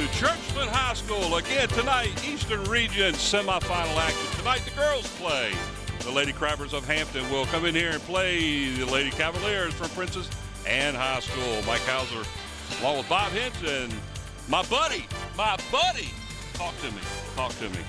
Churchland High School. Again tonight, Eastern Region semifinal action. Tonight the girls play. The Lady Crabbers of Hampton will come in here and play the Lady Cavaliers from Princess Anne High School. Mike Hauser along with Bob Hinton. My buddy. Talk to me.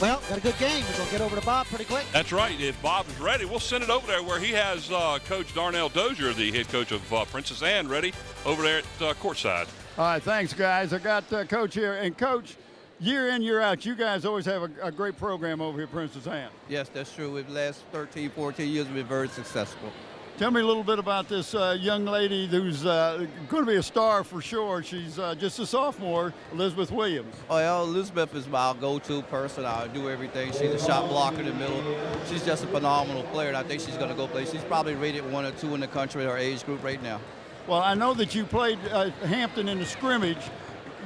Well, got a good game. We're going to get over to Bob pretty quick. That's right. If Bob is ready, we'll send it over there where he has Coach Darnell Dozier, the head coach of Princess Anne, ready over there at courtside. All right, thanks, guys. I got Coach here. And, Coach, year in, year out, you guys always have a great program over here at Princess Anne. Yes, that's true. We've the last 13, 14 years we've been very successful. Tell me a little bit about this young lady who's going to be a star for sure. She's just a sophomore, Elizabeth Williams. Oh, yeah, Elizabeth is my go-to person. I do everything. She's a shot blocker in the middle. She's just a phenomenal player, and I think she's going to go play. She's probably rated 1 or 2 in the country in her age group right now. Well, I know that you played Hampton in the scrimmage.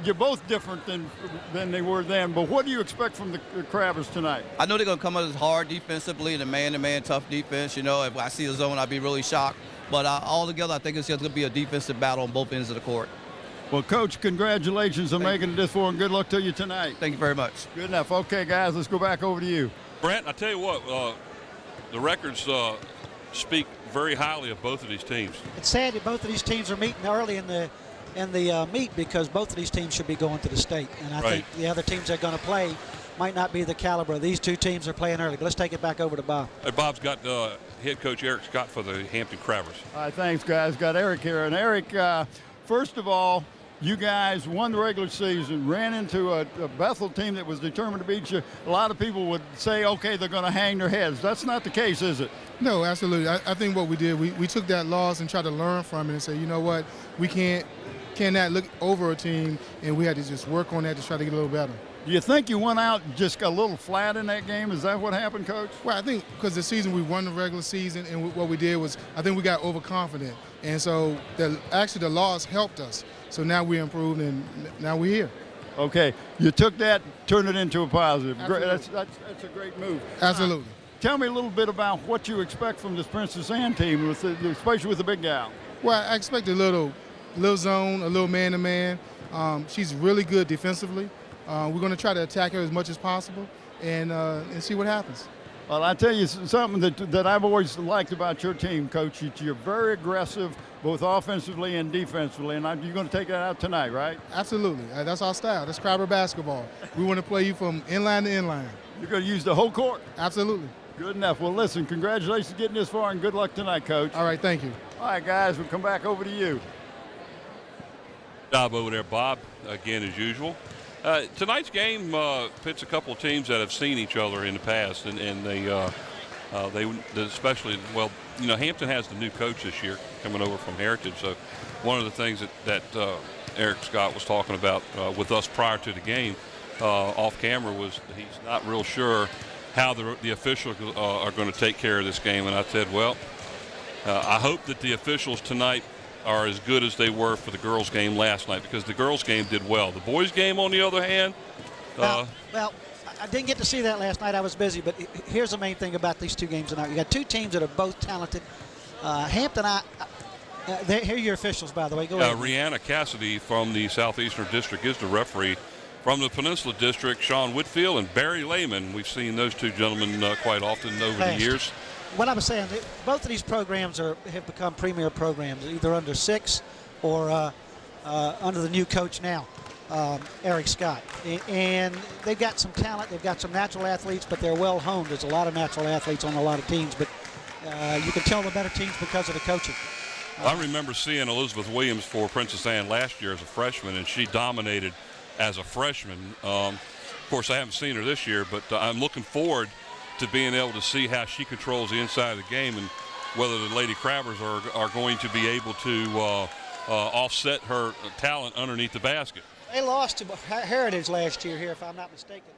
You're both different than they were then, but what do you expect from the Crabbers tonight? I know they're going to come out as hard defensively and a man-to-man tough defense. You know, if I see a zone, I'd be really shocked. But altogether, I think it's just going to be a defensive battle on both ends of the court. Well, Coach, congratulations on making it this far, and good luck to you tonight. Thank you very much. Good enough. Okay, guys, let's go back over to you. Brent, I tell you what, the records speak very highly of both of these teams. It's sad that both of these teams are meeting early in the meet because both of these teams should be going to the state. And I think the other teams they're going to play might not be the caliber. These two teams are playing early. But let's take it back over to Bob. Bob's got head coach Eric Scott for the Hampton Crabbers. All right, thanks, guys. Got Eric here. And Eric, first of all, you guys won the regular season, ran into a Bethel team that was determined to beat you. A lot of people would say, okay, they're going to hang their heads. That's not the case, is it? No, absolutely. I think what we did, we took that loss and tried to learn from it and say, you know what, we cannot look over a team, and we had to just work on that to try to get a little better. Do you think you went out just a little flat in that game? Is that what happened, Coach? Well, I think because the season we won the regular season, and what we did was I think we got overconfident. And so actually the loss helped us. So now we improved, and now we're here. Okay. You took that, turned it into a positive. That's a great move. Absolutely. Tell me a little bit about what you expect from this Princess Anne team, especially with the big gal. Well, I expect a little zone, a little man-to-man. She's really good defensively. We're going to try to attack her as much as possible and see what happens. Well, I tell you something that I've always liked about your team, Coach. You're very aggressive, both offensively and defensively, and you're going to take that out tonight, right? Absolutely. That's our style. That's Crabber basketball. We want to play you from inline to inline. You're going to use the whole court? Absolutely. Good enough. Well, listen, congratulations for getting this far, and good luck tonight, Coach. All right, thank you. All right, guys, we'll come back over to you. Job over there, Bob, again, as usual. Tonight's game pits a couple of teams that have seen each other in the past, and they especially, well, you know, Hampton has the new coach this year coming over from Heritage. So one of the things that Eric Scott was talking about with us prior to the game off camera was he's not real sure how the officials are going to take care of this game. And I said, well, I hope that the officials tonight are as good as they were for the girls' game last night, because the girls' game did well. The boys' game, on the other hand, well, I didn't get to see that last night. I was busy. But here's the main thing about these two games tonight. You got two teams that are both talented. Hampton, here are your officials, by the way. Go ahead. Rihanna Cassidy from the Southeastern District is the referee. From the Peninsula District, Sean Whitfield and Barry Lehman. We've seen those two gentlemen quite often over the years. What I was saying, both of these programs have become premier programs, either under Six or under the new coach now, Eric Scott. And they've got some talent, they've got some natural athletes, but they're well honed. There's a lot of natural athletes on a lot of teams, but you can tell the better teams because of the coaching. I remember seeing Elizabeth Williams for Princess Anne last year as a freshman, and she dominated as a freshman. Of course, I haven't seen her this year, but I'm looking forward to being able to see how she controls the inside of the game and whether the Lady Crabbers are going to be able to offset her talent underneath the basket. They lost to Heritage last year here, if I'm not mistaken.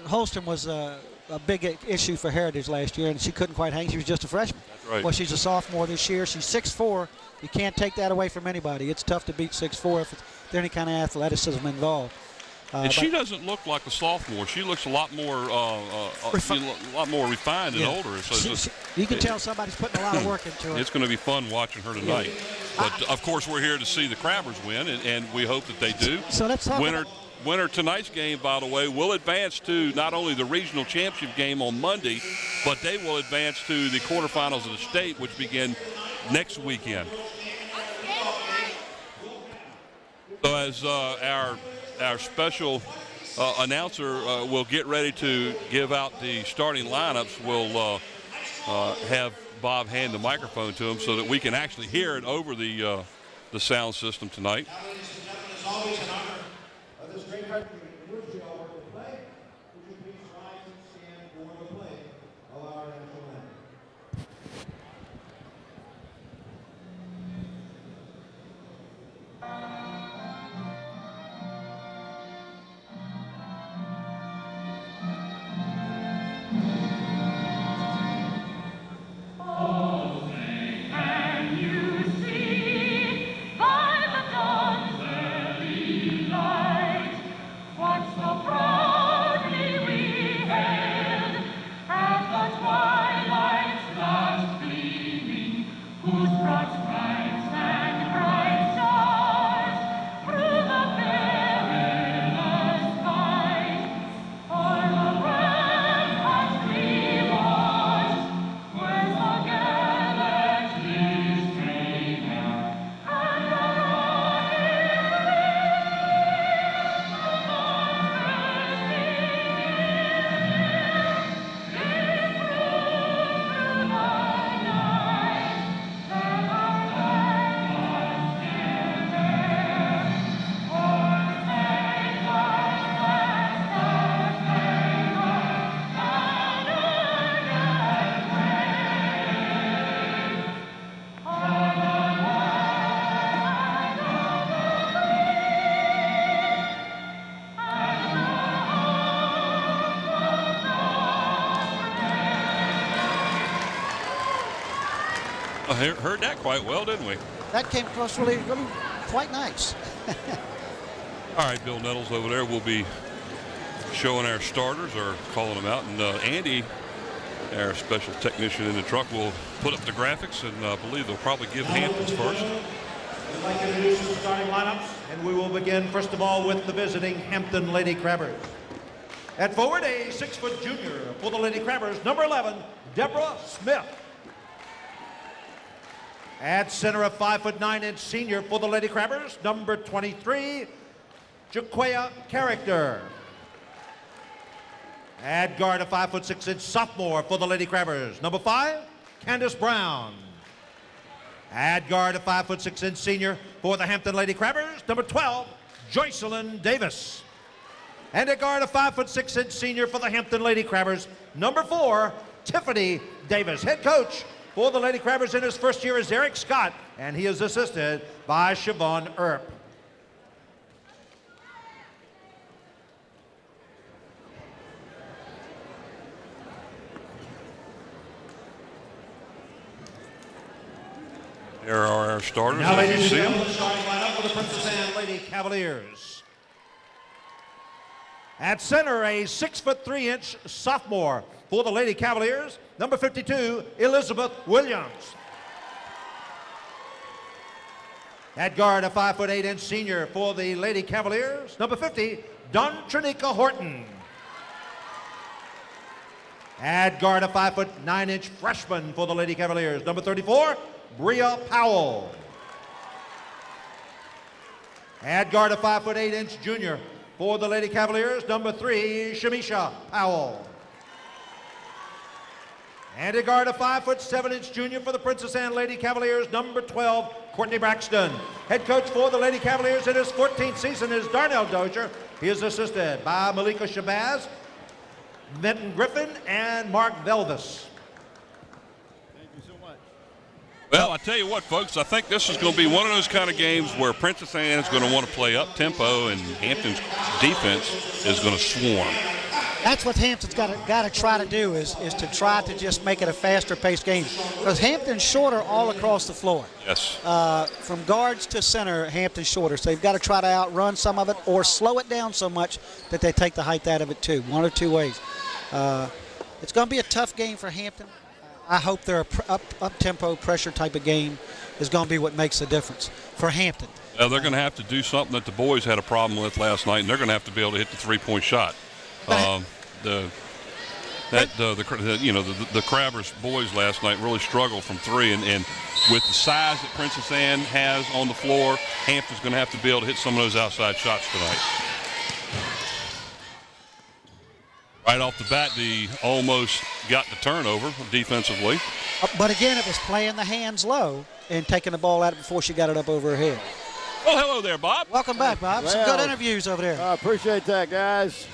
Holstrom was a big issue for Heritage last year, and she couldn't quite hang. She was just a freshman. That's right. Well, she's a sophomore this year. She's 6'4". You can't take that away from anybody. It's tough to beat 6'4" if there's any kind of athleticism involved. And she doesn't look like a sophomore. She looks a lot more refined and older. So you can tell somebody's putting a lot of work into it. It's going to be fun watching her tonight. But, of course, we're here to see the Crabbers win, and we hope that they do. So let's talk Winner tonight's game, by the way, will advance to not only the regional championship game on Monday, but they will advance to the quarterfinals of the state, which begin next weekend. So as our special announcer will get ready to give out the starting lineups, we'll have Bob hand the microphone to him so that we can actually hear it over the sound system tonight. Heard that quite well, didn't we? That came across really quite nice. All right, Bill Nettles over there will be showing our starters or calling them out. And Andy, our special technician in the truck, will put up the graphics, and I believe they'll probably give Hampton's first. I'd like to introduce the starting lineups, and we will begin, first of all, with the visiting Hampton Lady Crabbers. At forward, a 6-foot junior for the Lady Crabbers, number 11, Deborah Smith. At center, a 5'9" senior for the Lady Crabbers, number 23, Jaquia Character. At guard, a 5'6" sophomore for the Lady Crabbers, number 5, Candace Brown. At guard, a 5'6" senior for the Hampton Lady Crabbers, number 12, Joycelyn Davis. And at guard, a 5'6" senior for the Hampton Lady Crabbers, number 4, Tiffany Davis. Head coach for the Lady Crabbers in his first year is Eric Scott, and he is assisted by Siobhan Earp. There are our starters. Now, ladies and gentlemen, the starting lineup for the Princess Anne Lady Cavaliers. At center, a 6'3" sophomore for the Lady Cavaliers, number 52, Elizabeth Williams. At guard, a 5'8" senior for the Lady Cavaliers, number 50, Don Trinica Horton. At guard, a 5'9" freshman for the Lady Cavaliers, number 34, Bria Powell. At guard, a 5'8" junior for the Lady Cavaliers, number 3, Shamisha Powell. And at guard, a 5'7" junior for the Princess Anne Lady Cavaliers, number 12, Courtney Braxton. Head coach for the Lady Cavaliers in his 14th season is Darnell Dozier. He is assisted by Malika Shabazz, Minton Griffin, and Mark Velvis. Thank you so much. Well, I tell you what, folks, I think this is going to be one of those kind of games where Princess Anne is going to want to play up-tempo, and Hampton's defense is going to swarm. That's what Hampton's got to try to do is to try to just make it a faster-paced game. Because Hampton's shorter all across the floor. Yes. From guards to center, Hampton's shorter. So they've got to try to outrun some of it or slow it down so much that they take the height out of it too. One or two ways. It's going to be a tough game for Hampton. I hope they're a up-tempo pressure type of game. is going to be what makes the difference for Hampton. They're going to have to do something that the boys had a problem with last night, and they're going to have to be able to hit the three-point shot. The Crabbers boys last night really struggled from three, and with the size that Princess Anne has on the floor, Hampton's going to have to be able to hit some of those outside shots tonight. Right off the bat, they almost got the turnover defensively. But again, it was playing the hands low and taking the ball out before she got it up over her head. Well, hello there, Bob. Welcome back, Bob. Some good interviews over there. I appreciate that, guys.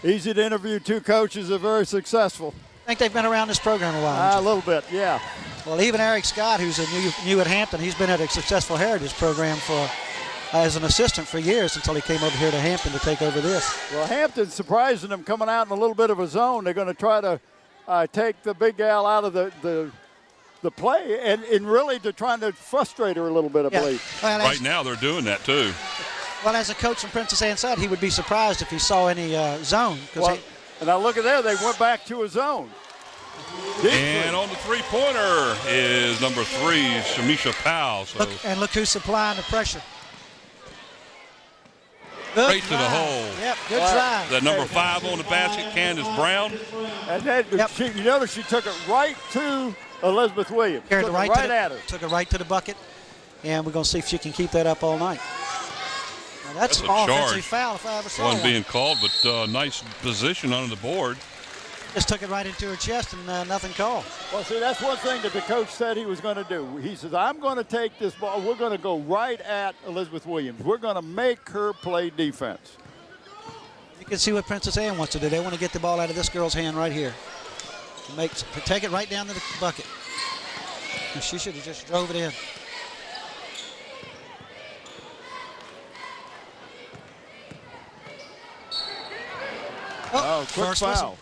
Easy to interview. Two coaches are very successful. I think they've been around this program a while. A little bit, yeah. Well, even Eric Scott, who's new at Hampton, he's been at a successful Heritage program as an assistant for years until he came over here to Hampton to take over this. Well, Hampton's surprising them coming out in a little bit of a zone. They're going to try to take the big gal out of the play and really they're trying to frustrate her a little bit, I believe. Well, right now they're doing that too. Well, as a coach from Princess Anne said, he would be surprised if he saw any zone. Well, and now look at there, they went back to a zone. And on the three-pointer is number 3, Shamisha Powell. So look who's supplying the pressure. Straight to the hole. Yep, good drive. The number 5 on the basket, Candace Brown. And then you notice she took it right to Elizabeth Williams. Carried it right at her. Took it right to the bucket. And we're going to see if she can keep that up all night. Now that's an offensive foul if I ever saw one. Being called, but nice position under the board. Just took it right into her chest and nothing called. Well, see, that's one thing that the coach said he was going to do. He says, I'm going to take this ball. We're going to go right at Elizabeth Williams. We're going to make her play defense. You can see what Princess Anne wants to do. They want to get the ball out of this girl's hand right here. Take it right down to the bucket. And she should have just drove it in. Quick foul. Whistle.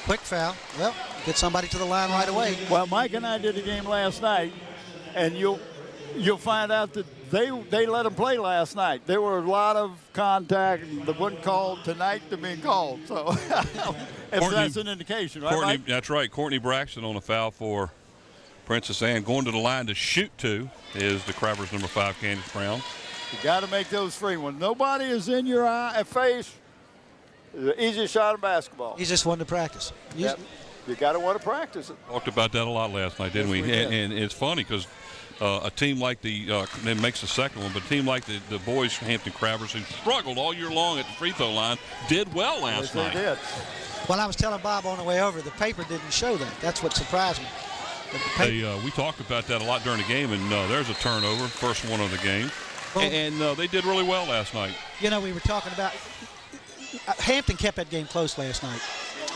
Quick foul. Well, get somebody to the line right away. Well, Mike and I did a game last night, and you'll find out that they let them play last night. There were a lot of contact that wasn't called tonight. They're being called. So if that's an indication, right, Mike? That's right. Courtney Braxton on a foul for Princess Anne. Going to the line to shoot to is the Crabbers number 5, Candace Brown. You got to make those free. When nobody is in your face, the easiest shot in basketball. He's just one to practice. Yep. You got to want to practice it. Talked about that a lot last night, didn't we? And it's funny because a team like it makes the second one, but a team like the boys Hampton Crabbers, who struggled all year long at the free throw line, did well last night. They did. Well, I was telling Bob on the way over, the paper didn't show that. That's what surprised me. We talked about that a lot during the game, and there's a turnover, first one of the game. Well, and they did really well last night. You know, we were talking about Hampton kept that game close last night.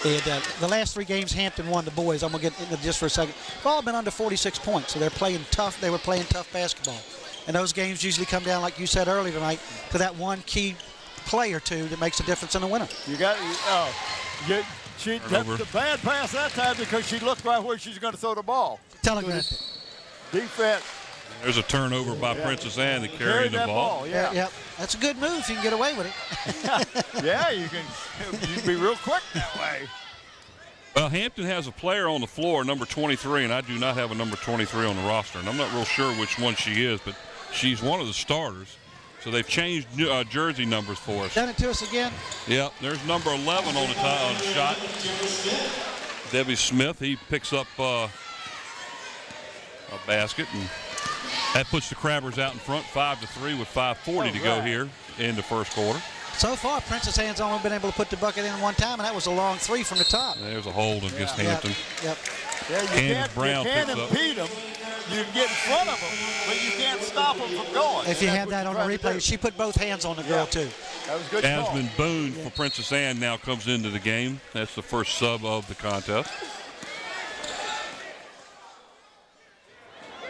And, the last 3 games Hampton won, the boys, I'm going to get into just for a second, they've all been under 46 points, so they're playing tough. They were playing tough basketball. And those games usually come down, like you said earlier tonight, to that one key play or two that makes a difference in the winner. You got the bad pass that time because she looked right where she's going to throw the ball. Defense. There's a turnover by Princess Anne to carry the ball. Yeah. That's a good move if you can get away with it. Yeah, you can be real quick that way. Well, Hampton has a player on the floor, number 23, and I do not have a number 23 on the roster. And I'm not real sure which one she is, but she's one of the starters. So they've changed jersey numbers for us. Done it to us again? Yeah, there's number 11 on the shot. Debbie Smith, he picks up a basket, and that puts the Crabbers out in front, 5-3 with 5:40 to go here in the first quarter. So far, Princess Anne's only been able to put the bucket in one time, and that was a long 3 from the top. There's a hold against Hampton. Yep. Yeah, you can't impede them. You can get in front of them, but you can't stop them from going. If you have that on the replay, she put both hands on the girl, too. That was good. Jasmine Boone for Princess Anne now comes into the game. That's the first sub of the contest.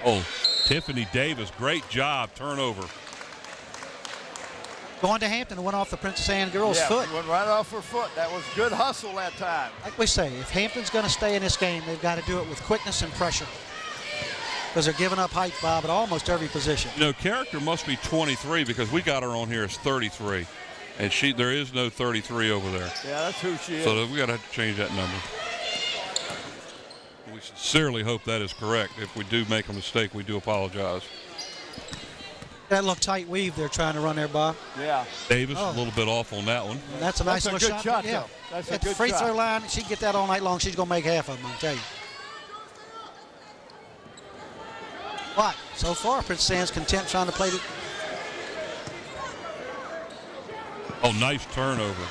Oh, Tiffany Davis, great job, turnover. Going to Hampton and went off the Princess Anne girl's foot. Went right off her foot. That was good hustle that time. Like we say, if Hampton's going to stay in this game, they've got to do it with quickness and pressure. Because they're giving up height, Bob, at almost every position. You know, character must be 23 because we got her on here as 33. And there is no 33 over there. Yeah, that's who she is. So we got to have to change that number. We sincerely hope that is correct. If we do make a mistake, we do apologize. That little tight weave they're trying to run there, Bob. Yeah. Davis a little bit off on that one. And that's a nice That's a little good shot. shot, though. That's a At the good free shot. throw line, she'd get that all night long. She's going to make half of them, I tell you. But so far, Princess Anne's content trying to play the. Oh, nice turnover.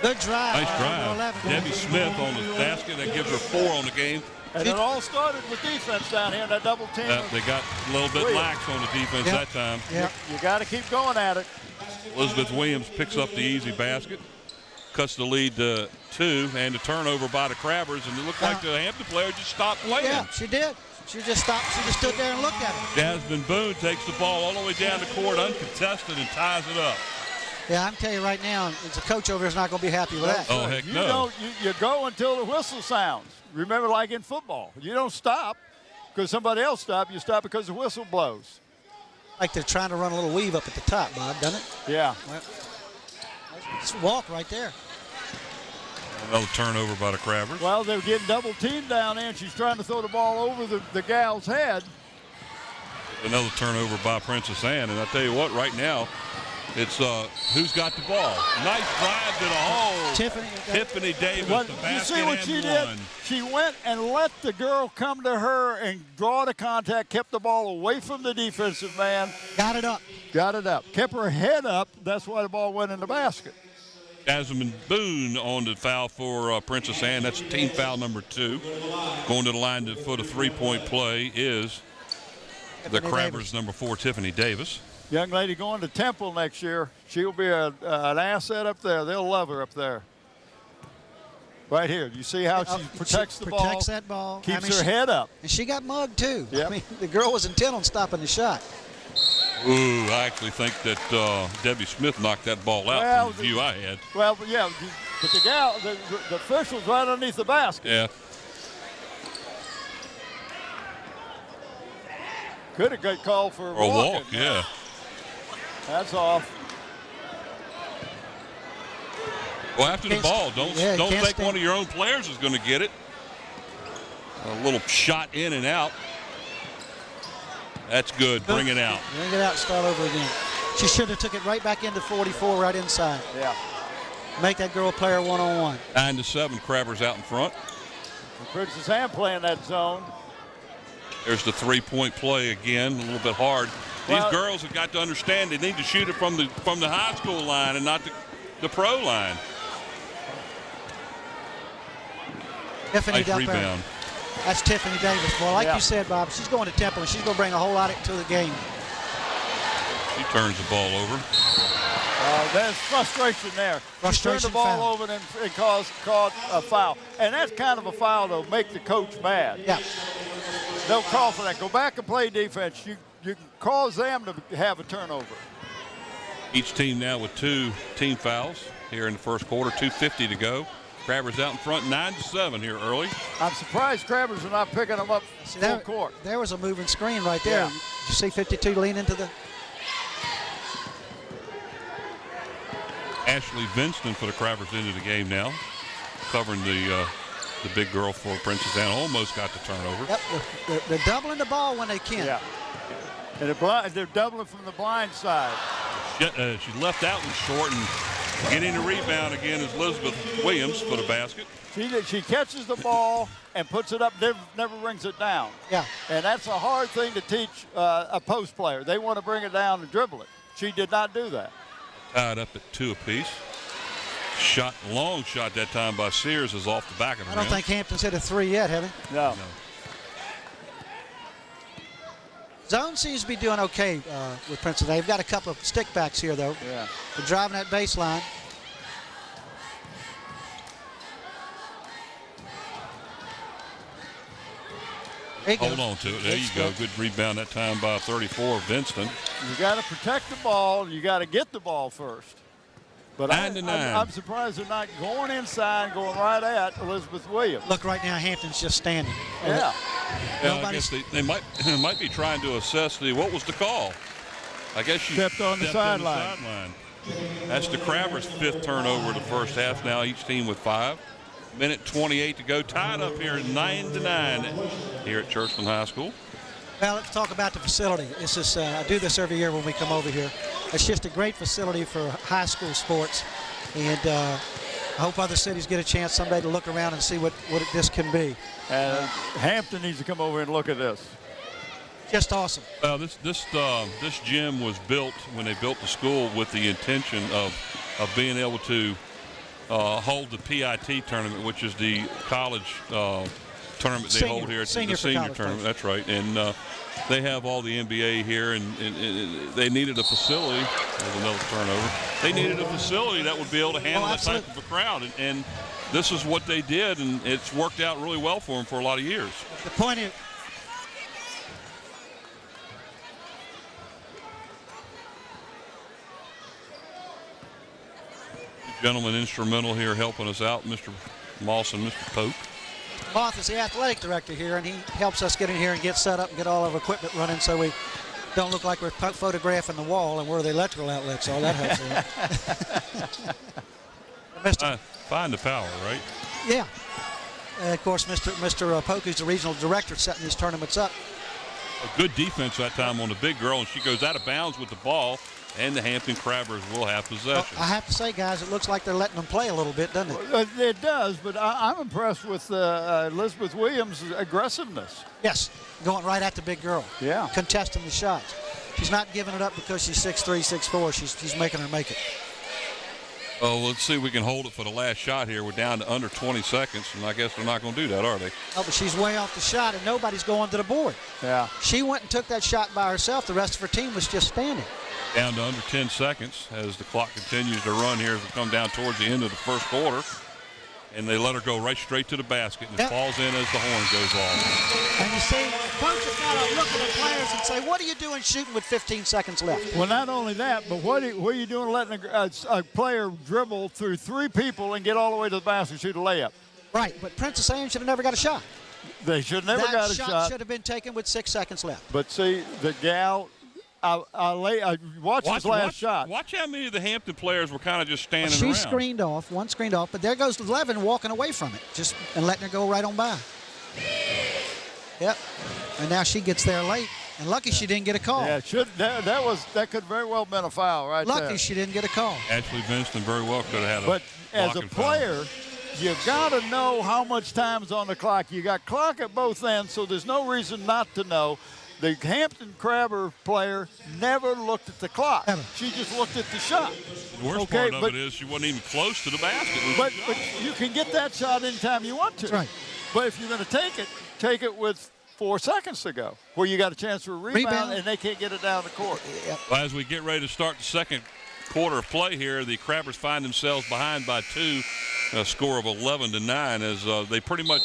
Good drive. Nice drive. 11. Debbie Smith on the basket. That gives her 4 on the game. And it all started with defense down here in that double team. They got a little bit Williams. lax on the defense that time. Yeah. You got to keep going at it. Elizabeth Williams picks up the easy basket, cuts the lead to 2, and a turnover by the Crabbers. And it looked like the Hampton player just stopped playing. Yeah, she did. She just stopped. She just stood there and looked at it. Jasmine Boone takes the ball all the way down the court uncontested and ties it up. Yeah, I'm telling you right now, the coach over there is not going to be happy with that. Oh, heck You no. don't. You go until the whistle sounds. Remember, like in football, you don't stop because somebody else stopped. You stop because the whistle blows. Like they're trying to run a little weave up at the top, Bob, doesn't it? Yeah. Well, it's a walk right there. Another turnover by the Crabbers. Well, they're getting double teamed down there, and she's trying to throw the ball over the gal's head. Another turnover by Princess Anne. And I tell you what, right now, it's who's got the ball. Nice drive to the hole. Tiffany Davis, Well, the you basket see what and she one. did? She went and let the girl come to her and draw the contact, kept the ball away from the defensive man. Got it up. Got it up. Kept her head up. That's why the ball went in the basket. Jasmine Boone on the foul for Princess Anne. That's team foul number 2. Going to the line for the three-point play is the Crabbers' number 4, Tiffany Davis. Young lady going to Temple next year. She'll be an asset up there. They'll love her up there. Right here. You see how she protects the ball? Protects that ball. Keeps her head up. And she got mugged, too. Yep. I mean, the girl was intent on stopping the shot. Ooh, I actually think that Debbie Smith knocked that ball out from the view I had. Well, yeah, but the gal, the official's right underneath the basket. Yeah. Could have got called for Or a walk, walking. yeah. That's off. Well, after the ball, don't think one of your own players is going to get it. A little shot in and out. That's good. Bring it out. Bring it out. Start over again. She should have took it right back into 44, right inside. Yeah. Make that girl player one-on-one. 9-7, Crabbers out in front. The Princess Anne playing that zone. There's the three-point play again, a little bit hard. These girls have got to understand they need to shoot it from the high school line and not the pro line. Tiffany Nice rebound. That's Tiffany Davis. Well, like you said, Bob, she's going to Temple, and she's going to bring a whole lot to the game. She turns the ball over. There's frustration there. Frustration She turned the ball foul. over and caused a foul. And that's kind of a foul that'll make the coach mad. Yeah. They'll call for that. Go back and play defense. You can cause them to have a turnover. Each team now with 2 team fouls here in the first quarter. 2:50 to go. Crabbers out in front, 9-7 here early. I'm surprised Crabbers are not picking them up full court. There was a moving screen right there. Yeah. Did you see 52 lean into the... Ashley Vinston for the Crabbers into the game now, covering the big girl for Princess Anne. Almost got the turnover. Yep, they're doubling the ball when they can. Yeah. And they're doubling from the blind side. She left that one short, and getting the rebound again is Elizabeth Williams for the basket. She catches the ball and puts it up, never brings it down. Yeah. And that's a hard thing to teach a post player. They want to bring it down and dribble it. She did not do that. Tied up at 2 apiece. Long shot that time by Sears is off the back of the I don't rim. think Hampton's hit a 3 yet, have they? No. Zone seems to be doing okay with Princeton. They've got a couple of stickbacks here, though. Yeah. They're driving that baseline. Hold on to it. There you go. Good rebound that time by 34, Vinston. You got to protect the ball. You got to get the ball first. But 9-9. I'm surprised they're not going inside, going right at Elizabeth Williams. Look, right now, Hampton's just standing. Yeah. I guess they might be trying to assess what was the call. I guess she Stepped on the sideline. That's the Crabbers' 5th turnover of the first half now, each team with 5. Minute 28 to go, tied up here 9-9 here at Churchland High School. Well, let's talk about the facility. This is I do this every year when we come over here. It's just a great facility for high school sports, and I hope other cities get a chance someday to look around and see what this can be. And Hampton needs to come over and look at this. Just awesome. Well, this gym was built when they built the school with the intention of being able to hold the PIT tournament, which is the college tournament they hold here. It's the senior tournament. That's right. And they have all the NBA here, and they needed a facility. There's another turnover. They needed a facility that would be able to handle that type of a crowd, and this is what they did, and it's worked out really well for them for a lot of years. The point is, Gentlemen instrumental here helping us out, Mr. Moss and Mr. Pope. Moth is the athletic director here, and he helps us get in here and get set up and get all of our equipment running so we don't look like we're photographing the wall and where the electrical outlets are. That helps. Find the power, right? Yeah. And of course, Mr. Polk, who's the regional director, setting these tournaments up. A good defense that time on the big girl, and she goes out of bounds with the ball, and the Hampton Crabbers will have possession. Well, I have to say, guys, it looks like they're letting them play a little bit, doesn't it? It does, but I'm impressed with Elizabeth Williams' aggressiveness. Yes, going right at the big girl. Yeah. Contesting the shots. She's not giving it up because she's 6'3", 6'4". She's making her make it. Oh, let's see if we can hold it for the last shot here. We're down to under 20 seconds, and I guess they're not going to do that, are they? Oh, but she's way off the shot, and nobody's going to the board. Yeah. She went and took that shot by herself. The rest of her team was just standing. Down to under 10 seconds as the clock continues to run here as we come down towards the end of the first quarter. And they let her go right straight to the basket, and it falls in as the horn goes off. And you see, Coach has got to look at the players and say, what are you doing shooting with 15 seconds left? Well, not only that, but what are you doing letting a player dribble through 3 people and get all the way to the basket and shoot a layup? Right, but Princess Anne should have never got a shot. They should never got a shot. That shot should have been taken with 6 seconds left. But see, the gal, watch his last shot. Watch how many of the Hampton players were kind of just standing She around. screened off, one screened off, but there goes Levin walking away from it, just and letting her go right on by. Yep, and now she gets there late, and lucky she didn't get a call. Yeah, that could very well have been a foul right there. Lucky she didn't get a call. Ashley Vinston very well could have had a But as a player, foul. you got to know how much time's on the clock. You got clock at both ends, so there's no reason not to know. The Hampton Crabber player never looked at the clock. Ever. She just looked at the shot. The worst part of it is she wasn't even close to the basket. But you can get that shot anytime you want to. That's right. But if you're going to take it with 4 seconds to go, where you got a chance for a rebound and they can't get it down the court. Yep. Well, as we get ready to start the second quarter of play here, the Crabbers find themselves behind by 2, a score of 11-9, as they pretty much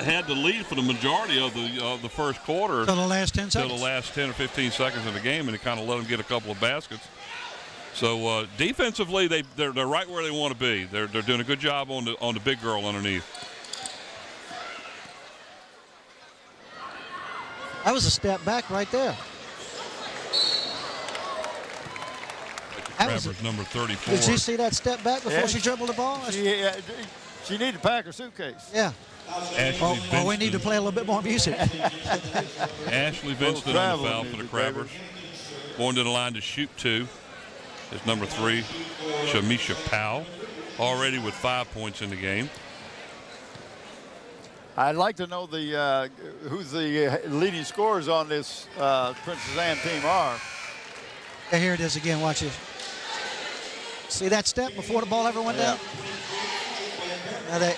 had the lead for the majority of the first quarter. Till the last 10 seconds. Till the last 10 or 15 seconds of the game, and it kind of let them get a couple of baskets. So defensively, they're right where they want to be. They're doing a good job on the big girl underneath. That was a step back right there. Crabbers number 34. Did you see that step back before she dribbled the ball? She needed to pack her suitcase. Yeah. Ashley we need to play a little bit more music. Ashley Vinston on the foul for the Crabbers. Going to the line to shoot 2 is number 3, Shamisha Powell, already with 5 points in the game. I'd like to know who's the leading scorers on this Princess Anne team are. Okay, here it is again. Watch it. See that step before the ball ever went down? Now the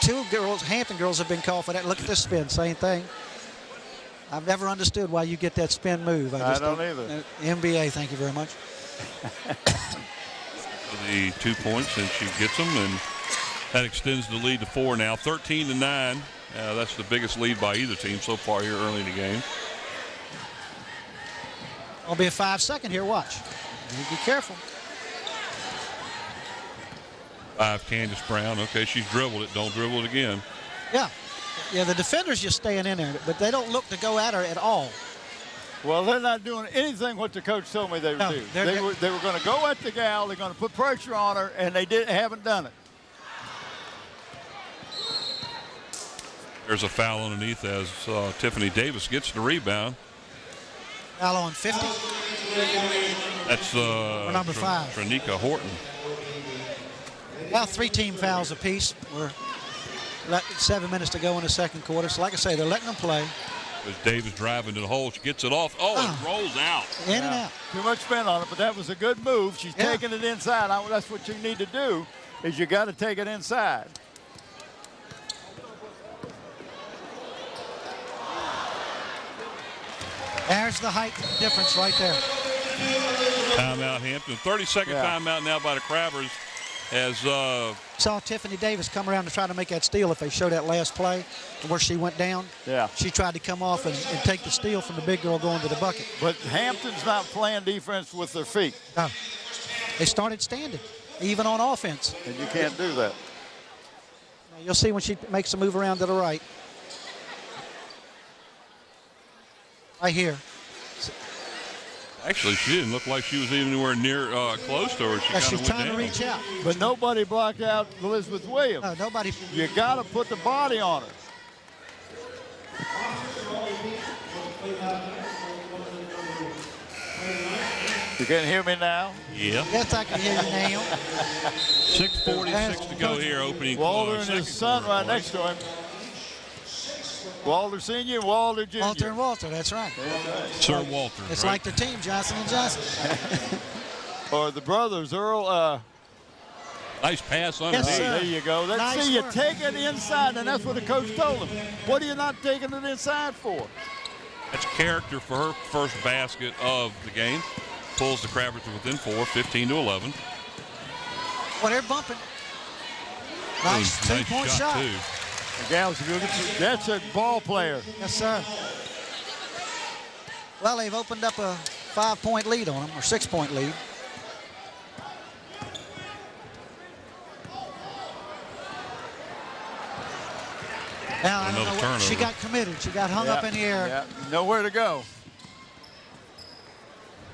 2 girls, Hampton girls, have been called for that. Look at this spin, same thing. I've never understood why you get that spin move. I don't either. NBA, thank you very much. The 2 points, and she gets them, and that extends the lead to 4 now. 13-9. That's the biggest lead by either team so far here early in the game. I'll be a 5-second here. Watch. Be careful. 5, Candace Brown. Okay, she's dribbled it. Don't dribble it again. Yeah. Yeah, the defender's just staying in there, but they don't look to go at her at all. Well, they're not doing anything what the coach told me they would do. They were going to go at the gal. They're going to put pressure on her, and they haven't done it. There's a foul underneath as Tiffany Davis gets the rebound. Foul on 50. That's number 5. Tranika Horton. Well, 3 team fouls apiece. We're 7 minutes to go in the second quarter. So, like I say, they're letting them play. As Davis driving to the hole, she gets it off. Oh, it rolls out. In and out. Too much spin on it, but that was a good move. She's taking it inside. That's what you need to do, is you got to take it inside. There's the height difference right there. Timeout, Hampton. 30-second timeout now by the Crabbers. As saw Tiffany Davis come around to try to make that steal. If they show that last play where she went down, she tried to come off and take the steal from the big girl going to the bucket. But Hampton's not playing defense with their feet. No. They started standing, even on offense. And you can't do that. You'll see when she makes a move around to the right. Right here. actually, she didn't look like she was even anywhere near close to her. She's trying to reach out. But nobody blocked out Elizabeth Williams. No, nobody. You got to put the body on her. You can hear me now? Yeah. Yes, I can hear you now. 6:46 to go here, opening. Walter and his son right next to him. Walter Sr. and Walter Jr. Walter and Walter, that's right. Sir Walter. It's right? like the team, Johnson and Johnson. Or the brothers, Earl. Nice pass underneath. Yes, sir. There you go. Nice see, you work. take it inside, and that's what the coach told him. What are you not taking it inside for? That's character for her first basket of the game. Pulls the Crabbers to within 4, 15-11. Well, they're bumping. Nice two-point shot. Too. The gals, that's a ball player. Yes, sir. Well, they've opened up a 5-point lead on them, or 6-point lead. Now, I don't know what, she got committed. She got hung up in the air. Yeah. Nowhere to go.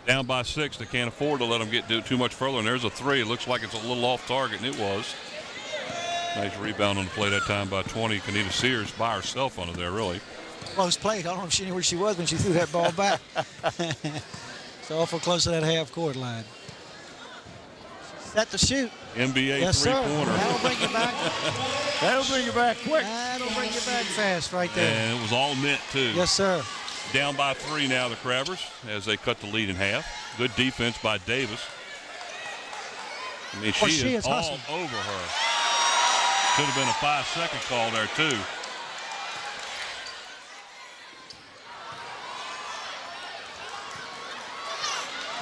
Down by 6. They can't afford to let them get too much further. And there's a 3. It looks like it's a little off target, and it was. Nice rebound on the play that time by 20. Kanita Sears by herself under there, really. Close play. I don't know if she knew where she was when she threw that ball back. So awful close to that half-court line. Set to shoot. NBA three-pointer. That'll bring you back. That'll bring you back quick. That'll bring you back fast right there. And it was all net, too. Yes, sir. Down by 3 now, the Crabbers, as they cut the lead in half. Good defense by Davis. I mean, she is all hustling over her. Could have been a 5-second call there, too.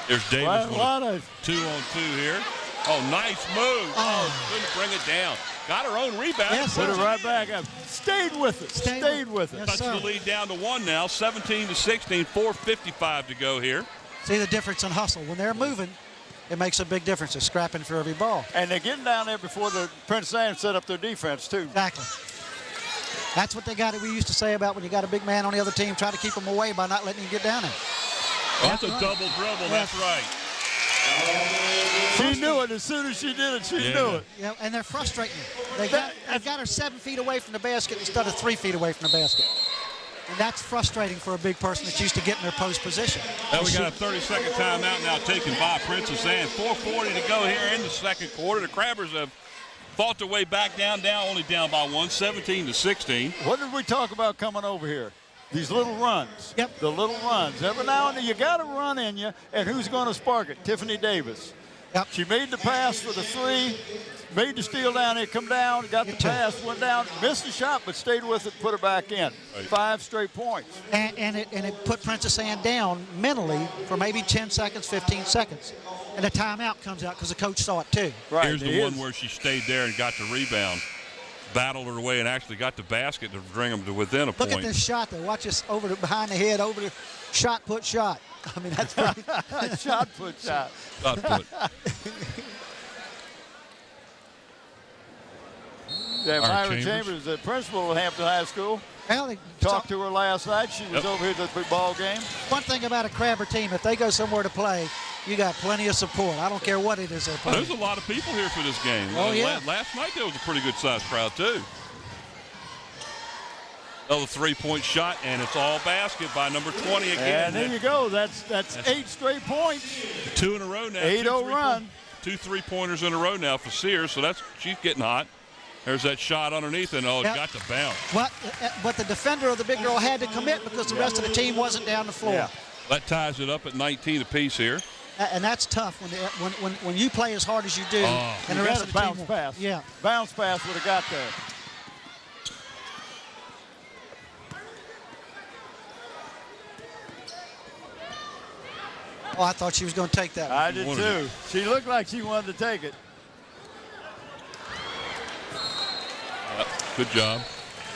There's Davis with a 2-on-2 here. Oh, nice move. Oh, couldn't bring it down. Got her own rebound. Yes, Put it right back up. Stayed with it. Stayed with it. Yes, Cuts sir. the lead down to 1 now. 17-16. 4:55 to go here. See the difference in hustle. When they're moving, it makes a big difference. They're scrapping for every ball. And they're getting down there before the Prince Anne set up their defense, too. Exactly. That's what we used to say about when you got a big man on the other team, try to keep him away by not letting him get down there. That's a double dribble. That's right. She knew it as soon as she did it. She knew it. Yeah, and they're frustrating. They've got her 7 feet away from the basket instead of 3 feet away from the basket. And that's frustrating for a big person that's used to getting their post position. Now we got a 30-second timeout now taken by Princess Anne. 4:40 to go here in the second quarter. The Crabbers have fought their way back down, only down by 1, 17-16. What did we talk about coming over here? These little runs. Yep. The little runs. Every now and then you got a run in you, and who's going to spark it? Tiffany Davis. Yep. She made the pass for the 3, made the steal down there, come down, got the pass, went down, missed the shot, but stayed with it, put it back in. Right. 5 straight points. And it put Princess Anne down mentally for maybe 10 seconds, 15 seconds. And the timeout comes out because the coach saw it too. Right. Here's the one where she stayed there and got the rebound. Battled her way and actually got the basket to bring them to within a point. Look at this shot though. Watch this behind the head, over the shot, put, shot. I mean, that's pretty. Shot put shot. Shot put. Yeah, Myra Myra Chambers, the principal of Hampton High School. Well, Talked to her last night. She was over here at the ball game. one thing about a Crabber team, if they go somewhere to play, you got plenty of support. I don't care what it is they're Well, playing. there's a lot of people here for this game. Oh, yeah. Last night there was a pretty good-sized crowd, too. Another three-point shot, and it's all basket by number 20 again. And there you go. That's 8 straight points. 2 in a row now. 8-0 run. 2 3-pointers in a row now for Sears, so she's getting hot. There's that shot underneath, and it got to bounce. But the defender of the big girl had to commit because the rest of the team wasn't down the floor. Yeah. That ties it up at 19 apiece here. And that's tough when you play as hard as you do, and the rest of the bounce team. pass. Yeah. Bounce pass would have got there. Oh, I thought she was going to take that one. I did too. She looked like she wanted to take it. Good job.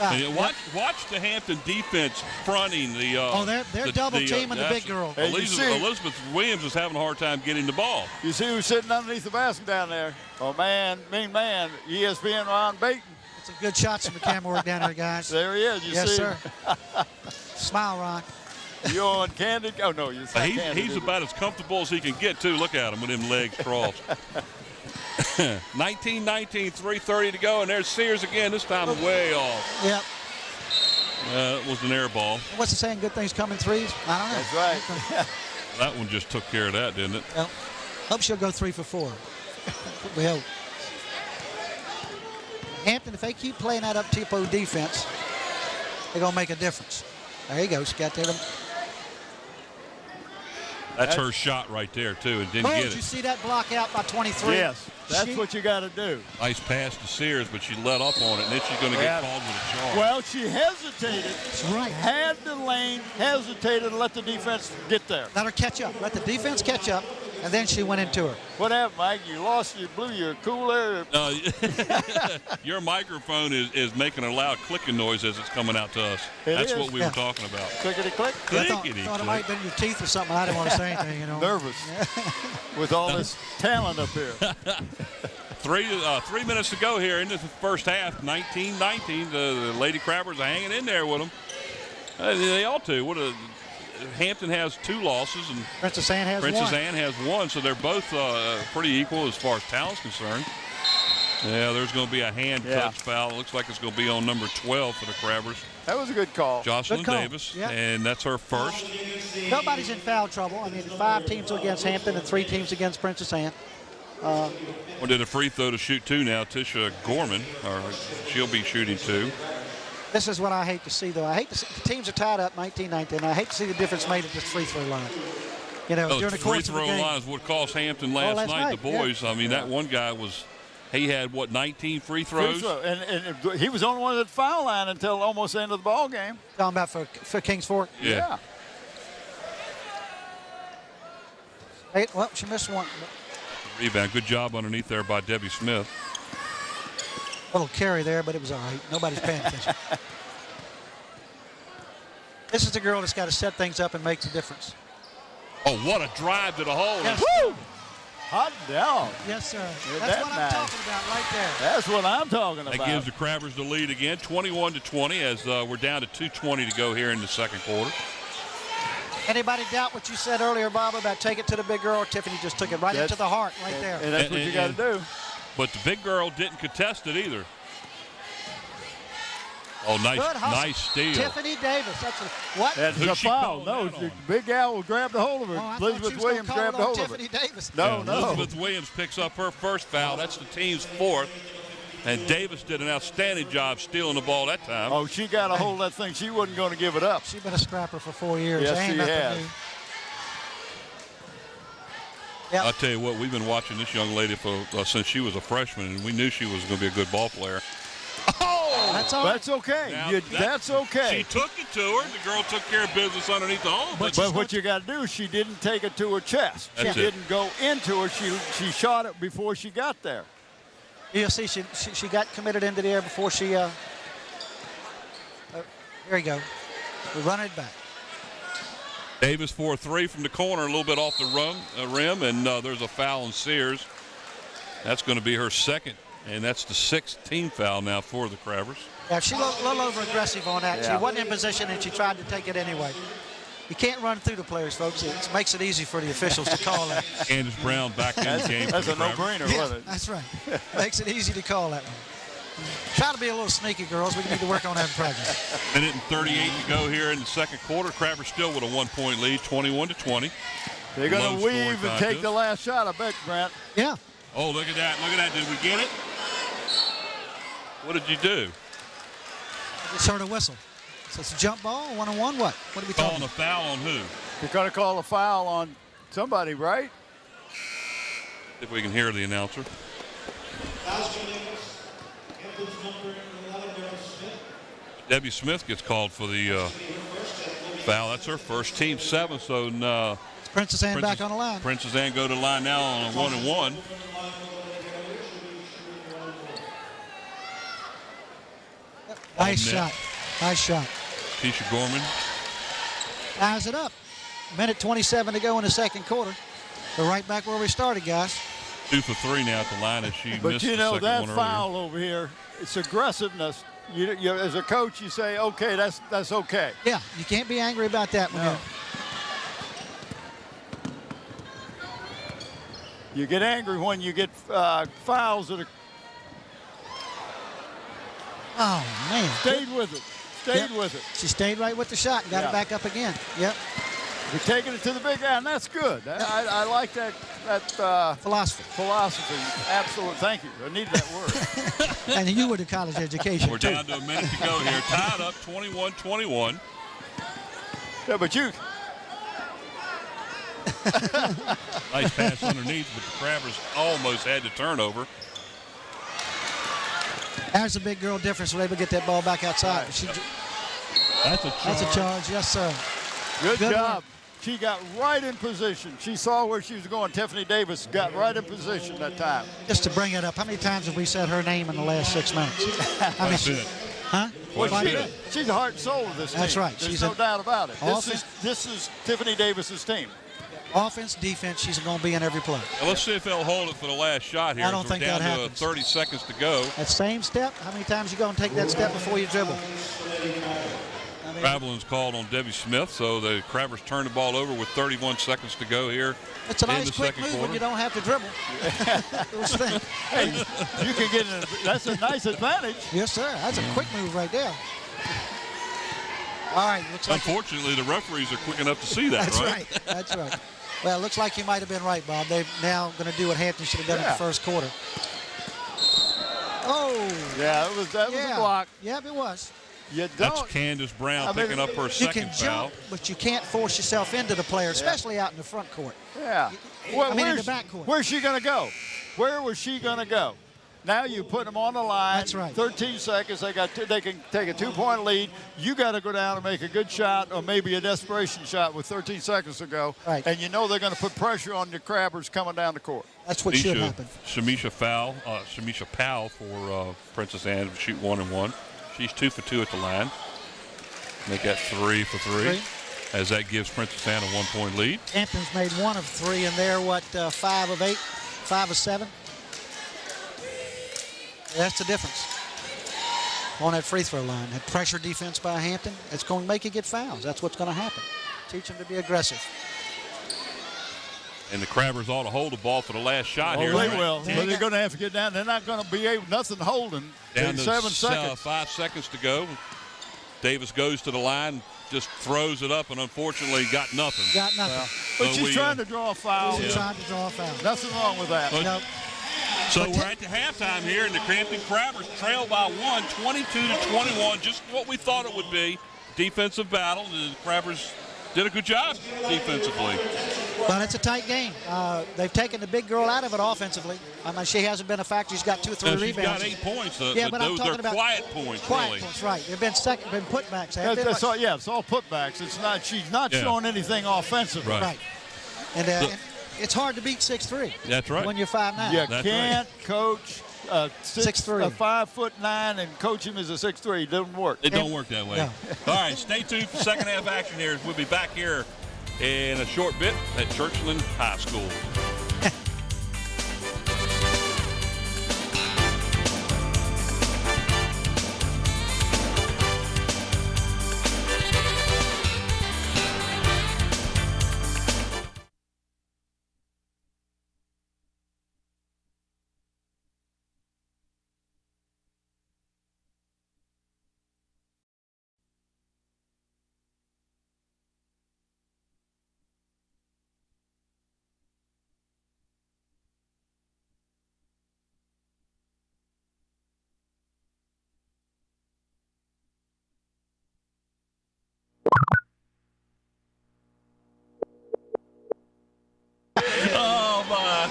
And watch the Hampton defense fronting the. They're double teaming the big girl. Hey, Elizabeth Williams is having a hard time getting the ball. You see who's sitting underneath the basket down there? Oh, man, mean man, ESPN Ron Baton. It's a good shot from the camera work down there, guys. There he is. You yes, see sir. Smile, Ron. You on Candy? Oh, no, you see Candy. He's about as comfortable as he can get, too. Look at him with them legs crossed. 19-19, 3:30 to go, and there's Sears again, this time way off. Yep. It was an air ball. What's it saying? Good things come in threes? I don't know. That's right. That one just took care of that, didn't it? Well, hope she'll go 3 for 4. We hope. Hampton, if they keep playing that up-tempo defense, they're going to make a difference. There you go. She got there. That's her shot right there, too, and didn't get Did you it. see that block out by 23? Yes, that's what you got to do. Nice pass to Sears, but she let up on it, and then she's going to get called with a charge. Well, she hesitated. That's right. Had the lane, hesitated, and let the defense get there. Let her catch up. Let the defense catch up, and then she went into her. What happened, Mike? You blew your cooler. Your microphone is making a loud clicking noise as it's coming out to us. That's what we were talking about. Clickety-click. I thought it might have been your teeth or something. I didn't want to say anything, you know. Nervous with all this talent up here. 3 minutes to go here in the first half. 19-19. The Lady Crabbers are hanging in there with them. They ought to. Hampton has 2 losses, and Princess Anne has one. So they're both pretty equal as far as talent's concerned. Yeah, there's going to be a hand touch foul. It looks like it's going to be on number 12 for the Crabbers. That was a good call. Jocelyn Davis, and that's her first. Nobody's in foul trouble. I mean, 5 teams against Hampton and 3 teams against Princess Anne. Did a free throw to shoot 2 now. Tisha Gorman, she'll be shooting 2. This is what I hate to see, though. I hate to see the teams are tied up 19-19. And I hate to see the difference made at this free throw line. You know, during the course of the game. Free throw line is what cost Hampton last night. The boys. Yeah. I mean, that one guy he had 19 free throws. And he was the only one at the foul line until almost the end of the ball game. Talking about for Kings Fork. Yeah. Hey, well, she missed one. Rebound. Good job underneath there by Debbie Smith. Little carry there, but it was all right. Nobody's paying attention. This is the girl that's got to set things up and make the difference. Oh, what a drive to the hole. Yes. Woo! Hot dog. Yes, sir. That's what I'm talking about right there. That's what I'm talking about. That gives the Crabbers the lead again, 21-20, as we're down to 2:20 to go here in the second quarter. Anybody doubt what you said earlier, Bob, about take it to the big girl? Tiffany just took it right into the heart right there. And that's what you got to do. But the big girl didn't contest it either. Oh, nice steal. Tiffany Davis. That's a foul. No, the big gal grabbed a hold of her. Oh, Elizabeth Williams grabbed a hold of her. Tiffany Davis. No. Elizabeth Williams picks up her first foul. That's the team's 4th. And Davis did an outstanding job stealing the ball that time. Oh, she got a hold of that thing. She wasn't going to give it up. She's been a scrapper for 4 years. Yes, she has. Yep. I'll tell you what, we've been watching this young lady since she was a freshman, and we knew she was going to be a good ball player. Oh! That's okay. Now, that's okay. She took it to her. The girl took care of business underneath the hole. But what you got to do, she didn't take it to her chest. She didn't go into her. She shot it before she got there. You'll see she got committed into the air before she here you go. We're running it back. Davis for a 3 from the corner, a little bit off the rim, and there's a foul on Sears. That's going to be her second And that's the 6th team foul now for the Crabbers. Yeah, she looked a little over-aggressive on that. Yeah. She wasn't in position, and she tried to take it anyway. You can't run through the players, folks. It makes it easy for the officials to call that. Candace Brown back in the game. That's for a the Crabbers. no-brainer, Yeah, wasn't it? that's right. Makes it easy to call that one. Try to be a little sneaky, girls. We need to work on that in practice. Minute and 38 to go here in the second quarter. Crabbers still with a 1-point lead, 21-20. They're going Low to scoring weave and contest. take the last shot, I bet, Grant. Yeah. Oh, look at that. Look at that. Did we get it? What did you do? Just heard a whistle. So it's a jump ball, 1-on-1. What are we talking Calling a about? foul on who? They're going to call a foul on somebody, right? If we can hear the announcer. Debbie Smith gets called for the foul. That's her first, team 7. So Princess Anne back on the line. Princess Anne go to the line now on a 1-and-1. Nice net. shot. Nice shot. Keisha Gorman. Ties it up. Minute 27 to go in the second quarter. We're right back where we started, guys. 2 for 3 now at the line as she But missed you the know, second that one earlier. foul over here, it's aggressiveness. You, as a coach, you say, okay, that's okay. Yeah, you can't be angry about that when No. You get angry when you get fouls that are Oh, man. stayed with it. Stayed Yep. with it. She stayed right with the shot and got Yeah. it back up again. Yep. You're taking it to the big guy, and that's good. I like that Philosophy. philosophy. Absolutely. Thank you. I needed that word. And you were to college education, We're too. down to a minute to go here. Tied up 21-21. Yeah, but you. Nice pass underneath, but the Crabbers almost had the turnover. There's a big girl difference. We're able to get that ball back outside. She, That's a charge. that's a charge. Yes, sir. Good Good job. work. She got right in position. She saw where she was going. Tiffany Davis got right in position that time. Just to bring it up, how many times have we said her name in the last 6 minutes? I mean, That's it. huh? Well, Quite a she, bit. she's the heart and soul of this team. That's right. There's She's no a- doubt about it. Offense- This is Tiffany Davis's team. Offense, defense, she's going to be in every play. Well, let's see if they'll hold it for the last shot here. I don't as we're think down that to happens. 30 seconds to go. That same step, how many times you going to take that step before you dribble? I mean, Traveling's called on Debbie Smith, so the Crabbers turn the ball over with 31 seconds to go here. it's a in nice the quick second move when quarter. you don't have to dribble. Those things. Hey, you can get in. That's a nice advantage. Yes, sir. That's a quick move right there. All right, looks like Unfortunately, the referees are quick enough to see that, that's right? right. That's right. Well, it looks like you might have been right, Bob. They're now going to do what Hampton should have done in Yeah. the first quarter. Oh, Yeah, that was a block. Yep, it was. You That's don't. Candace Brown I mean, picking up her You second can foul. jump, but you can't force yourself into the player, especially out in the front court. Yeah. I mean, in where's- the backcourt. Where's she going to go? Where was she going to go? Now you put them on the line. That's right. 13 seconds. They can take a 2-point lead. You got to go down and make a good shot, or maybe a desperation shot with 13 seconds to go. Right. And you know they're going to put pressure on the Crabbers coming down the court. That's what should happen. Shamisha Powell for Princess Anne to shoot 1-and-1. She's 2 for 2 at the line. Make that 3 for 3. As that gives Princess Anne a 1-point lead. Hampton's made 1 of 3, and they're 5 of 8, 5 of 7. That's the difference on that free throw line. That pressure defense by Hampton, it's going to make you get fouls. That's what's going to happen. Teach them to be aggressive. And the Crabbers ought to hold the ball for the last shot here. Oh, they will. They But they're got- going to have to get down. They're not going to be able, nothing holding. Down in to 7 seconds. 5 seconds to go. Davis goes to the line, just throws it up, and unfortunately got nothing. Got nothing. But So she's we, trying to draw a foul. She's trying to draw a foul. Nothing wrong with that. But- No, So we're at the halftime here, and the Crampton Crabbers trail by 1, 22-21, just what we thought it would be. Defensive battle. The Crabbers did a good job defensively. but it's a tight game. They've taken the big girl out of it offensively. I mean, she hasn't been a factor. She's got 2 or 3 Now, she's rebounds. got 8 points, Yeah, but I'm those talking are about quiet points, Quiet really. points, right. They've been putbacks. Haven't been That's much- all, yeah, it's all putbacks. It's not. She's not Yeah. showing anything offensively. Right. Right. And it's hard to beat 6'3". That's right. When you're 5'9". You That's can't coach a 6'3". 5'9" and coach him as a 6'3". It doesn't work. It don't work that way. No. All right, stay tuned for second half action here. We'll be back here in a short bit at Churchland High School.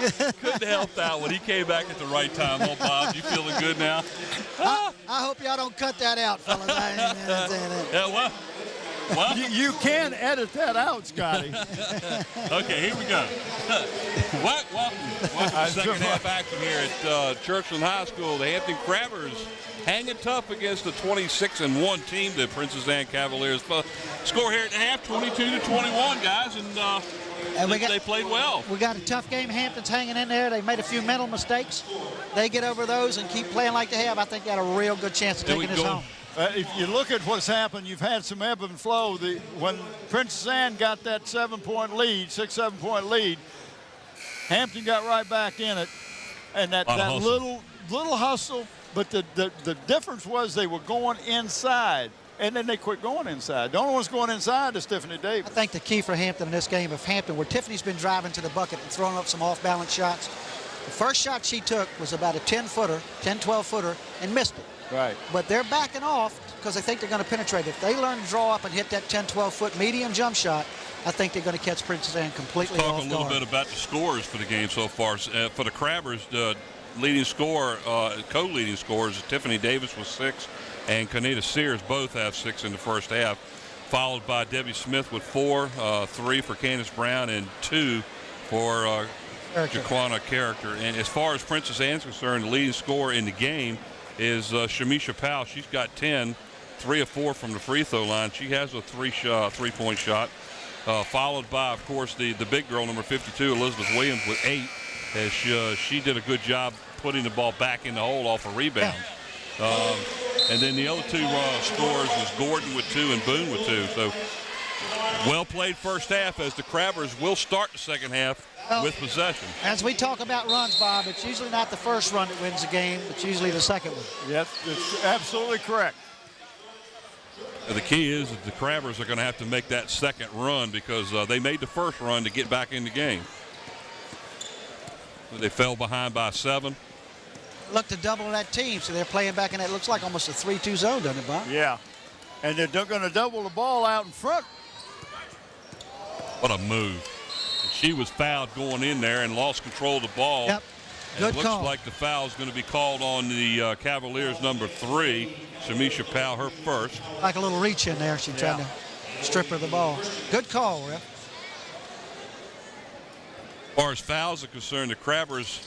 couldn't help that one. He came back at the right time. Oh, Bob, you feeling good now? I hope y'all don't cut that out, fellas. Yeah, what? You can edit that out, Scotty. Okay, here we go. Welcome to the second half action here at Churchland High School. The Hampton Crabbers hanging tough against the 26-1 team, the Princess Anne Cavaliers. Score here at the half, 22-21, guys, and they played well. We got a tough game. Hampton's hanging in there. They made a few mental mistakes. They get over those and keep playing like they have. I think got a real good chance of taking this home. If you look at what's happened, you've had some ebb and flow. When Princess Anne got that 7-point lead, 6-7-point lead, Hampton got right back in it, and that little hustle. But the difference was they were going inside, and then they quit going inside. The only one's going inside is Tiffany Davis. I think the key for Hampton in this game, if Hampton, where Tiffany's been driving to the bucket and throwing up some off-balance shots, the first shot she took was about a 10-footer, 10, 12-footer, and missed it. Right. But they're backing off because they think they're going to penetrate. If they learn to draw up and hit that 10, 12-foot medium jump shot, I think they're going to catch Princess Anne completely off guard. Talk a little bit about the scores for the game so far. For the Crabbers, the leading scorer, co-leading scorers, Tiffany Davis with 6 and Kanita Sears both have 6 in the first half, followed by Debbie Smith with 4, 3 for Candace Brown, and 2 for Jaquana Character. And as far as Princess Anne's concerned, the leading scorer in the game is Shamisha Powell. She's got 10, 3 of 4 from the free throw line. She has a three-point shot, followed by, of course, the big girl, number 52, Elizabeth Williams, with 8, as she did a good job putting the ball back in the hole off a rebound. And then the other 2 scorers was Gordon with 2 and Boone with 2. So well played first half, as the Crabbers will start the second half with possession. As we talk about runs, Bob, it's usually not the first run that wins the game. It's usually the second one. Yes, that's absolutely correct. The key is that the Crabbers are going to have to make that second run, because they made the first run to get back in the game. They fell behind by 7. Look to double that team, so they're playing back in that. Looks like almost a 3-2 zone, doesn't it, Bob? Yeah, and they're going to double the ball out in front. What a move. She was fouled going in there and lost control of the ball. Yep. Good call. It looks like the foul is going to be called on the Cavaliers, number 3, Shamisha Powell, her first. Like a little reach in there. She tried to strip her the ball. Good call, Ref. As far as fouls are concerned, the Crabbers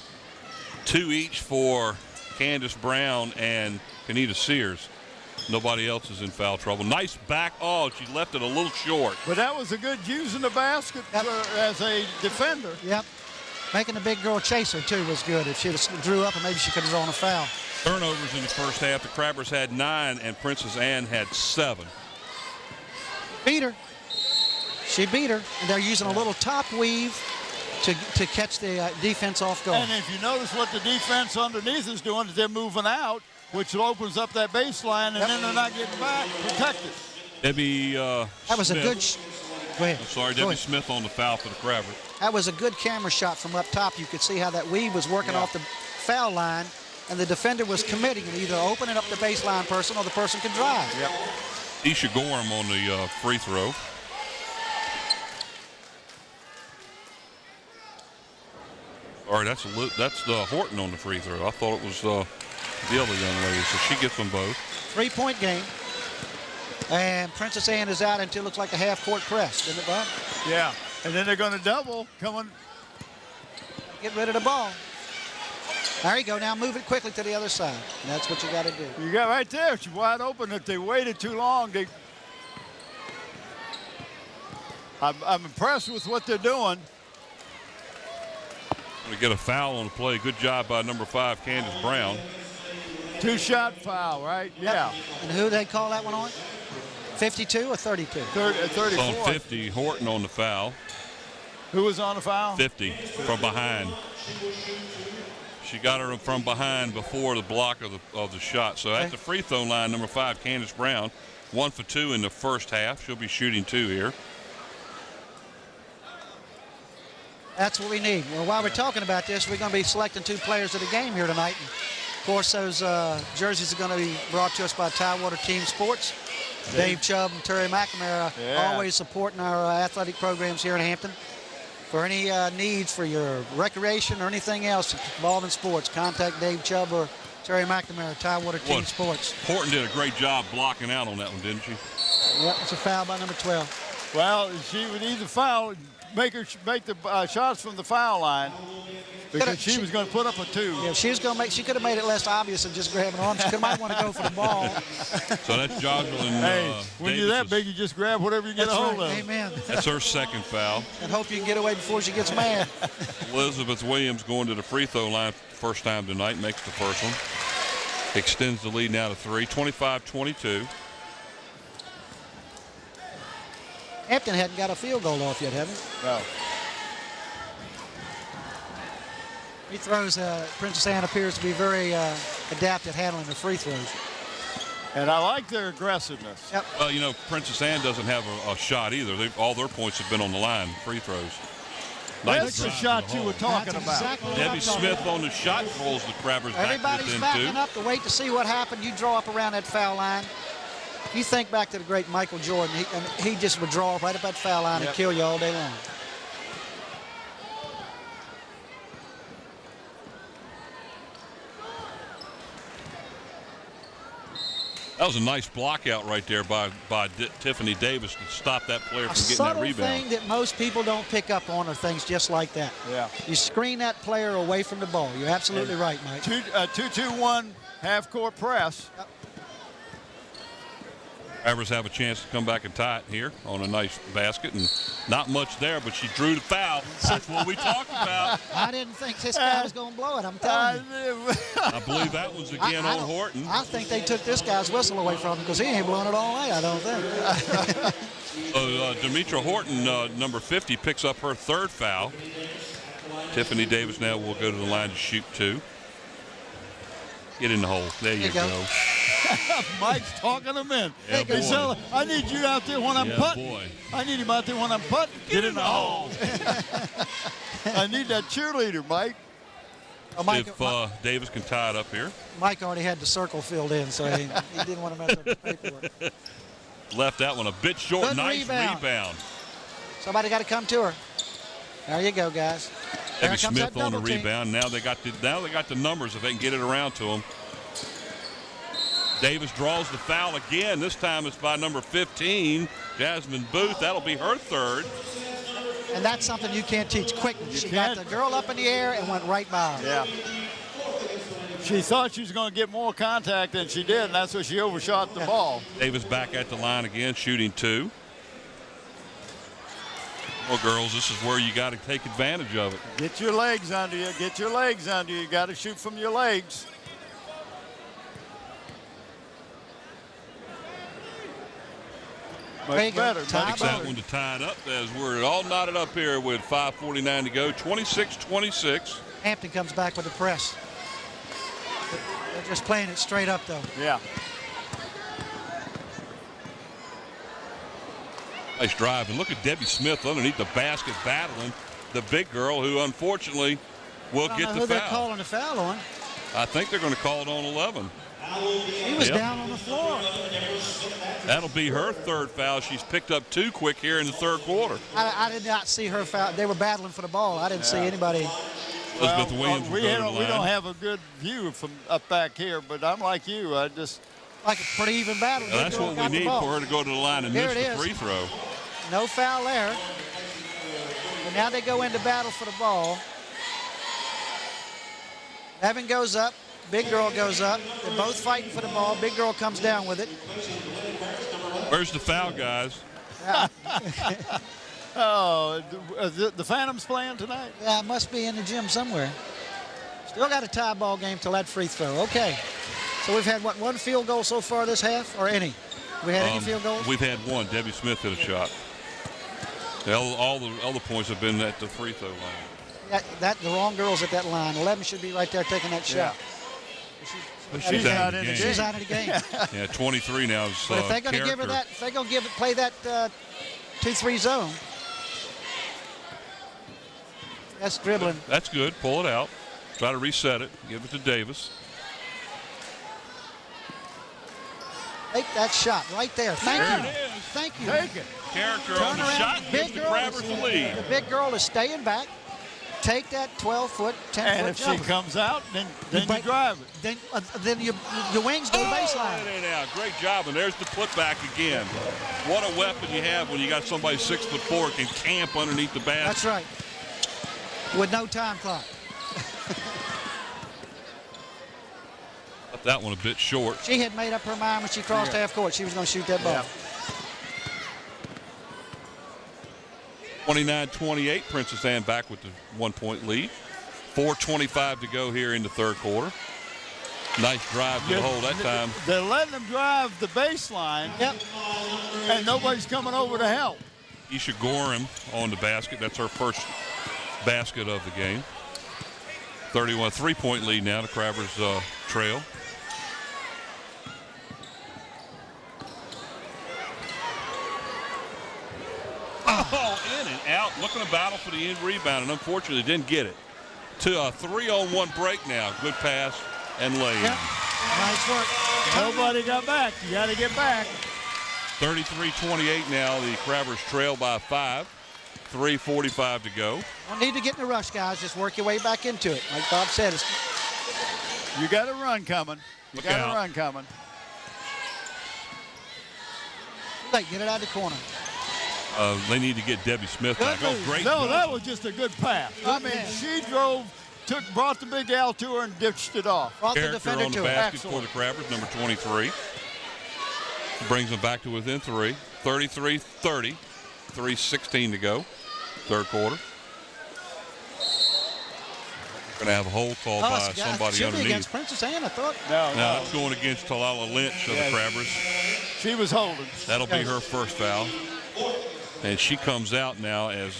2 each for Candace Brown and Kanita Sears. Nobody else is in foul trouble. Nice back. Oh, she left it a little short. But that was a good using the basket as a defender. Yep. Making the big girl chase her, too, was good. If she drew up, and maybe she could have drawn a foul. Turnovers in the first half. The Crabbers had 9, and Princess Anne had 7. Beat her. She beat her. And they're using a little top weave to catch the defense off guard. And if you notice what the defense underneath is doing, is they're moving out, which opens up that baseline, and then they're not getting back protected. Debbie that was Smith. A good go ahead. I'm sorry, Debbie Smith on the foul for the Crabbers. That was a good camera shot from up top. You could see how that weave was working off the foul line, and the defender was committing and either opening up the baseline person or the person could drive. Yep. Isha Gorham on the free throw. All right, that's Horton on the free throw. I thought it was the other young lady, so she gets them both. 3-point game. And Princess Anne is out until it looks like a half-court press, didn't it, Bob? Yeah, and then they're going to double coming. Get rid of the ball. There you go. Now move it quickly to the other side. And that's what you got to do. You got right there. She's wide open. If they waited too long, I'm impressed with what they're doing. Going to get a foul on the play. Good job by number 5, Candace Brown. 2-shot foul, right? Yeah. And who they call that one on? 52 or 32? 34. On 50, Horton on the foul. Who was on the foul? 50 from behind. She got her from behind before the block of the shot. So at the free throw line, number 5, Candace Brown, 1 for 2 in the first half. She'll be shooting 2 here. That's what we need. Well, while we're talking about this, we're going to be selecting 2 players of the game here tonight. And of course, those jerseys are going to be brought to us by Tidewater Team Sports. Dave Chubb and Terry McNamara always supporting our athletic programs here in Hampton. For any needs for your recreation or anything else involving sports, contact Dave Chubb or Terry McNamara, Tidewater Team Sports. Horton did a great job blocking out on that one, didn't she? Yep, it's a foul by number 12. Well, she would either foul, make the shots from the foul line, because she was going to put up a 2. Yeah, she could have made it less obvious than just grabbing arms. She might want to go for the ball. So that's Jocelyn. Hey, when you're that big, you just grab whatever you get a hold of. Amen. That's her second foul. And hope you can get away before she gets mad. Elizabeth Williams going to the free throw line first time tonight, makes the first one. Extends the lead now to 3, 25-22. Hampton hadn't got a field goal off yet, have they? No. Free throws, Princess Anne appears to be very adept at handling the free throws. And I like their aggressiveness. Yep. Well, you know, Princess Anne doesn't have a shot either. All their points have been on the line, free throws. That's the shot you were talking That's about. exactly what Debbie I'm talking Smith about. on the shot rolls the Crabbers back Everybody's to backing within 2. up to wait to see what happened. You draw up around that foul line. You think back to the great Michael Jordan. He just would draw right up that foul line and kill you all day long. That was a nice block out right there by Tiffany Davis to stop that player from getting that rebound. A subtle thing that most people don't pick up on are things just like that. Yeah. You screen that player away from the ball. You're absolutely right, Mike. 2-2-1 half-court press. Yep. Crabbers have a chance to come back and tie it here on a nice basket, and not much there, but she drew the foul. That's what we talked about. I didn't think this guy was going to blow it, I'm telling you. I believe that one's again on Horton. I think they took this guy's whistle away from him because he ain't blowing it all night, I don't think. So Demetra Horton, number 50, picks up her third foul. Tiffany Davis now will go to the line to shoot 2. Get in the hole. There you go. Mike's talking him in. Yeah, He said, I need you out there when I'm putting. Boy. I need him out there when I'm putting. Get in the hole. I need that cheerleader, Mike. If Davis can tie it up here. Mike already had the circle filled in, so he didn't want to mess up the paperwork. Left that one a bit short. Good nice rebound. Somebody got to come to her. There you go, guys. Debbie Smith on the rebound. Now they got the numbers if they can get it around to them. Davis draws the foul again. This time it's by number 15, Jasmine Booth. That'll be her third. And that's something you can't teach. Quickness. She got the girl up in the air and went right by her. Yeah. She thought she was going to get more contact than she did, and that's why she overshot the ball. Davis back at the line again, shooting 2. Well, girls, this is where you got to take advantage of it. Get your legs under you. Get your legs under you. You got to shoot from your legs. Much better. Takes that one to tie it up as we're all knotted up here with 5:49 to go. 26-26. Hampton comes back with the press. They're just playing it straight up, though. Yeah. Nice drive. And look at Debbie Smith underneath the basket battling the big girl who unfortunately will get the foul. Who they're calling the foul on. I think they're going to call it on 11. He was down on the floor. That'll be her third foul. She's picked up 2 quick here in the third quarter. I did not see her foul. They were battling for the ball. I didn't see anybody. Elizabeth Williams we don't have a good view from up back here, but I'm like you. I just like a pretty even battle. Now that's what we need for her to go to the line and miss the free throw. No foul there. But now they go into battle for the ball. Evan goes up. Big girl goes up. They're both fighting for the ball. Big girl comes down with it. Where's the foul, guys? Yeah. Oh, the Phantoms playing tonight? Yeah, it must be in the gym somewhere. Still got a tie ball game till that free throw. Okay. So we've had, what, 1 field goal so far this half, or any? We had any field goals? We've had 1. Debbie Smith hit a shot. All the other points have been at the free throw line. The wrong girl's at that line. 11 should be right there taking that shot. She's out in the game. She's out of the game. Yeah, 23 now is But if they're going to give her that, if they're going to play that 2-3 zone, that's dribbling. That's good. Pull it out. Try to reset it. Give it to Davis. Take that shot right there. Thank you. There it is. Thank you. Take it. Character Turn on the around. shot gives Big the girl Crabbers the lead. The big girl is staying back. Take that 12-foot, 10-foot And if she jumper. comes out, then you break- drive it. Then your wings go baseline. It out. Great job, and there's the putback again. What a weapon you have when you got somebody 6'4" can camp underneath the basket. That's right. With no time clock. Left that one a bit short. She had made up her mind when she crossed half court. She was going to shoot that ball. Yeah. 29-28, Princess Anne back with the 1-point lead. 4:25 to go here in the third quarter. Nice drive to the hole that time. They're letting them drive the baseline, Yep. and nobody's coming over to help. Isha Gorham on the basket. That's her first basket of the game. 31 3-point lead now. The Crabbers trail. Oh, in and out. Looking to battle for the end rebound, and unfortunately didn't get it. To a 3-on-1 break now. Good pass and lay in. Yep. Nice work. Nobody got back. You got to get back. 33-28 now. The Crabbers trail by 5. 3:45 to go. Don't need to get in a rush, guys. Just work your way back into it. Like Bob said, it's You got a run coming. You Look got out. a run coming. late. Get it out of the corner. They need to get Debbie Smith back. Good Oh, move. great. No, move. that was just a good pass. I mean, man. she drove, brought the big Al to her and ditched it off. Brought the Character defender on the to it. basket for the Crabbers, number 23. Brings them back to within 3. 33-30. 3:16 to go. Third quarter. Going to have a hold call by it's got- somebody should be underneath. against Princess Anne, I thought. No, No, that's going against Talala Lynch of the Crabbers. She was holding. That'll be her first foul. And she comes out now as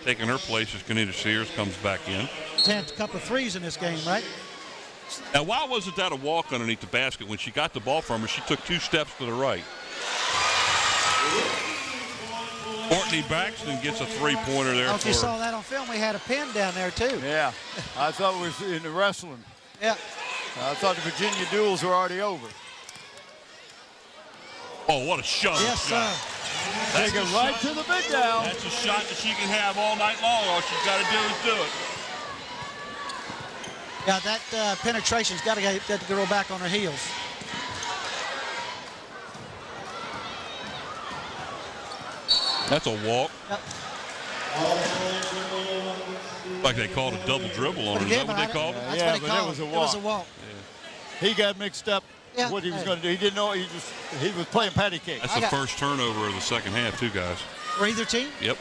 taking her place as Kenita Sears comes back in. Had a couple of threes in this game, right? Now, why wasn't that a walk underneath the basket? When she got the ball from her, she took 2 steps to the right. Courtney Braxton gets a 3-pointer there If you for saw that on film, we had a pin down there, too. Yeah, I thought it was in the wrestling. Yeah. I thought the Virginia duels were already over. Oh, what a shot. Yes, sir. That's Take a it right shot- to the big down. That's a shot that she can have all night long. All she's got to do is do it. Yeah, that penetration's got to get the girl back on her heels. That's a walk. Yep. Like they called a double dribble on her. Is Yeah, that what but they called it? That's Yeah, what they but it called was a It was a walk. walk. He got mixed up Yeah, what he was hey. going to do. He didn't know. He was playing patty cake. That's the first turnover of the second half, too, guys. For either team? Yep.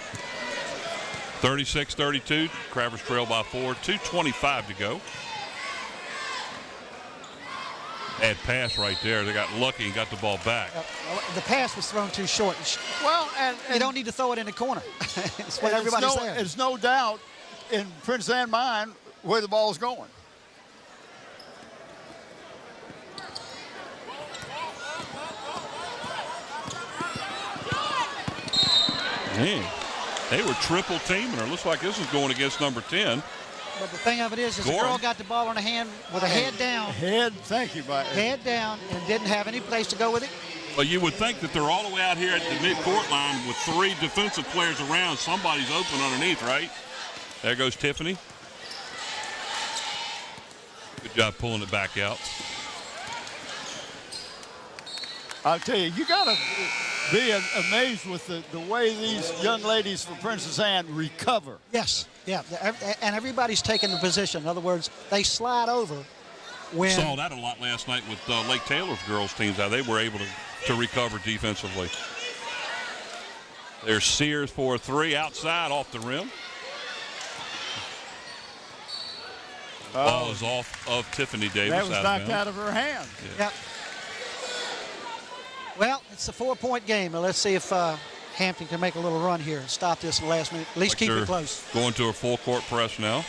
36-32. Crabbers trail by 4. 2:25 to go. Bad pass right there. They got lucky and got the ball back. The pass was thrown too short. Well, and You don't need to throw it in the corner. It's when and everybody's there. It's no doubt in Princess Anne's mind where the ball's going. Man, they were triple teaming her. Looks like this is going against number 10. But the thing of it is the Gorham. girl got the ball in her hand with her head down, Thank you, Mike. and didn't have any place to go with it. Well, you would think that they're all the way out here at the mid-court line with 3 defensive players around. Somebody's open underneath, right? There goes Tiffany. Good job pulling it back out. I'll tell you, you got to be amazed with the way these young ladies for Princess Anne recover. Yes, yeah, and everybody's taking the position. In other words, they slide over when Saw that a lot last night with Lake Taylor's girls teams, how they were able to recover defensively. There's Sears for a 3 outside off the rim. Ball is off of Tiffany Davis. That was out of knocked bounds. out of her hand. Yeah. Well, it's a 4-point game. Now let's see if Hampton can make a little run here and stop this in the last minute. At least Like keep they're it close. Going to a full court press now.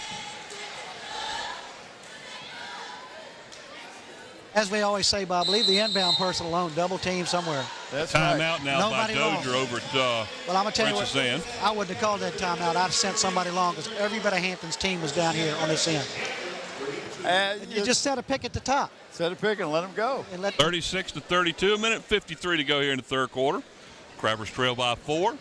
As we always say, Bob, leave the inbound person alone. Double team somewhere. That's right. Timeout now Nobody by long. Dozier over at Well, I'm going to tell you what, Princess Anne. I wouldn't have called that timeout. I'd have sent somebody long because everybody Hampton's team was down here on this end. You just set a pick at the top. Set a pick and let them go. And let 36-32, a minute 53 to go here in the third quarter. Crabbers trail by 4.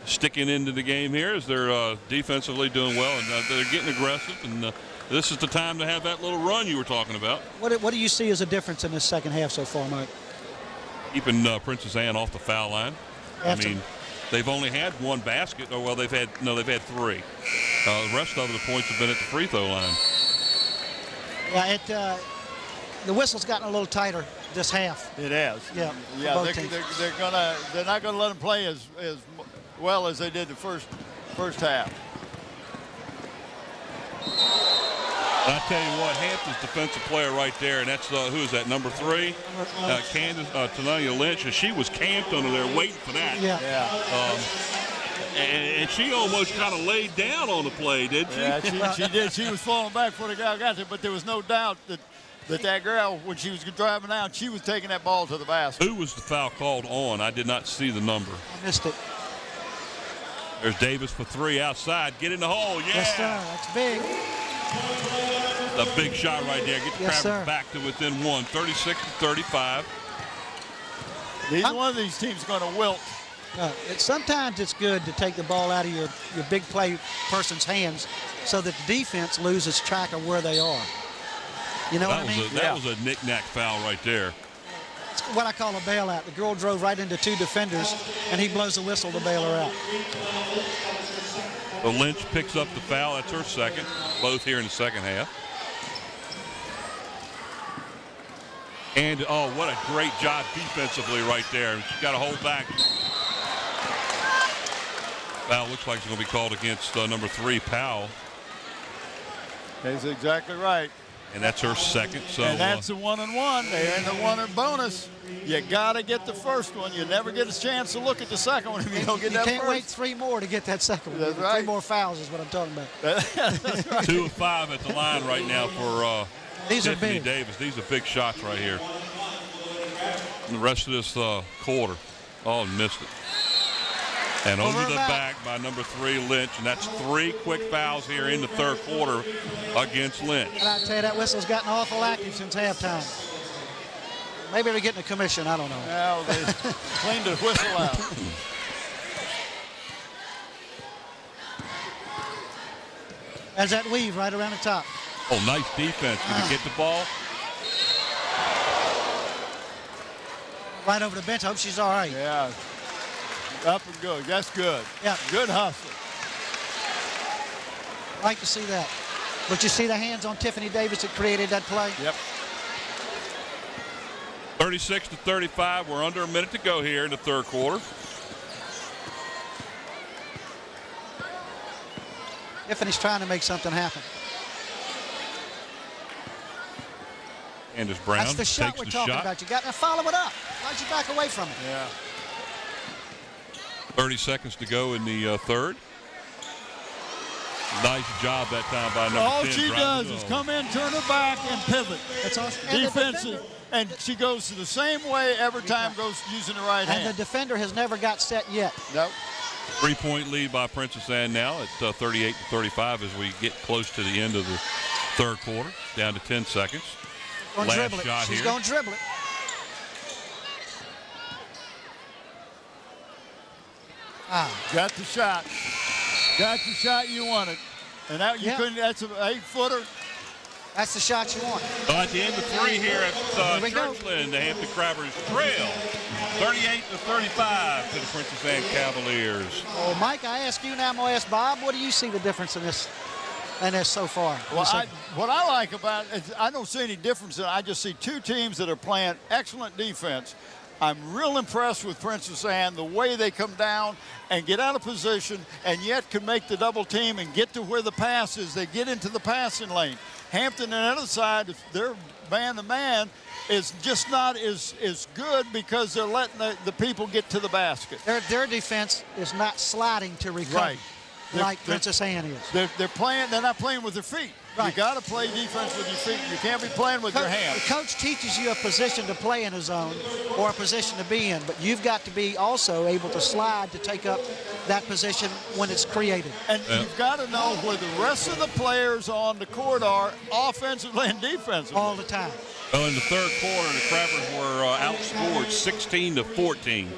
Sticking into the game here as they're defensively doing well, and they're getting aggressive. And this is the time to have that little run you were talking about. What do you see as a difference in this second half so far, Mike? Keeping Princess Anne off the foul line. I mean, they've only had one basket. Oh, well, they've had 3. The rest of the points have been at the free throw line. Yeah, the whistle's gotten a little tighter this half. It has. Yeah. They're not gonna let them play as well as they did the first half. I tell you what, Hampton's defensive player right there, and that's who is that, number 3? Candace Tanaya Lynch, and she was camped under there waiting for that. Yeah. And she almost kind of laid down on the play, didn't she? Yeah, she did. She was falling back before the guy got there, but there was no doubt that girl, when she was driving out, she was taking that ball to the basket. Who was the foul called on? I did not see the number. I missed it. There's Davis for 3 outside. Get in the hole. Yeah. Yes, sir. That's big. A big shot right there. Get the Crabbers back to within 1. 36-35. Neither one of these teams is going to wilt. Sometimes it's good to take the ball out of your big play person's hands so that the defense loses track of where they are. You know what I mean? That was a knick-knack foul right there. It's what I call a bailout. The girl drove right into 2 defenders, and he blows the whistle to bail her out. So Lynch picks up the foul. That's her second, both here in the second half. And, oh, what a great job defensively right there. She's got to hold back. Foul looks like it's going to be called against number 3, Powell. That's exactly right. And that's her second. So and that's a 1-and-1. They're in the 1 bonus. You got to get the first one. You never get a chance to look at the second one if you don't get that first. You can't wait 3 more to get that second one. That's right. 3 more fouls is what I'm talking about. That's right. 2 of 5 at the line right now for These are Tiffany big. Davis. These are big shots right here. And the rest of this quarter. Oh, missed it. And over the back by number 3, Lynch. And that's 3 quick fouls here in the third quarter against Lynch. And I tell you, that whistle's gotten awful active since halftime. Maybe they're getting a commission. I don't know. Now they cleaned the whistle out. There's that weave right around the top. Oh, nice defense. Did he get the ball? Right over the bench. I hope she's all right. Yeah. Up and go. That's good. Yeah. Good hustle. Like to see that. But you see the hands on Tiffany Davis that created that play? Yep. 36-35. We're under a minute to go here in the third quarter. Tiffany's trying to make something happen. Candace Brown That's the shot takes we're the talking shot. about. You got to follow it up. Why'd you back away from it? Yeah. 30 seconds to go in the third. Nice job that time by number 10. All she does is come in, turn her back, and pivot. That's awesome. Defensive. And she goes the same way every time, goes using the right hand. And the defender has never got set yet. Nope. 3-point lead by Princess Anne now at 38-35 as we get close to the end of the third quarter. Down to 10 seconds. Last shot She's here. going to dribble it. Got the shot. Got the shot you wanted. And that you couldn't. That's an 8-footer. That's the shot you want. So at the end of 3 here at we go. Churchland, the Hampton Crabbers trail 38-35 to the Princess Anne Cavaliers. Oh, Mike, I ask you now, I'm going to ask Bob, what do you see the difference in this so far? Well, what I like about it is I don't see any difference. I just see 2 teams that are playing excellent defense. I'm real impressed with Princess Anne, the way they come down and get out of position and yet can make the double team and get to where the pass is. They get into the passing lane. Hampton on the other side, if they're man-to-man, is just not as good because they're letting the people get to the basket. Their defense is not sliding to recover like Princess Anne is. They're not playing with their feet. Right. You got to play defense with your feet. You can't be playing with your hands. The coach teaches you a position to play in a zone or a position to be in, but you've got to be also able to slide to take up that position when it's created. And you've got to know where the rest of the players on the court are, offensively and defensively. All the time. Well, in the third quarter, the Crabbers were outscored 16-14.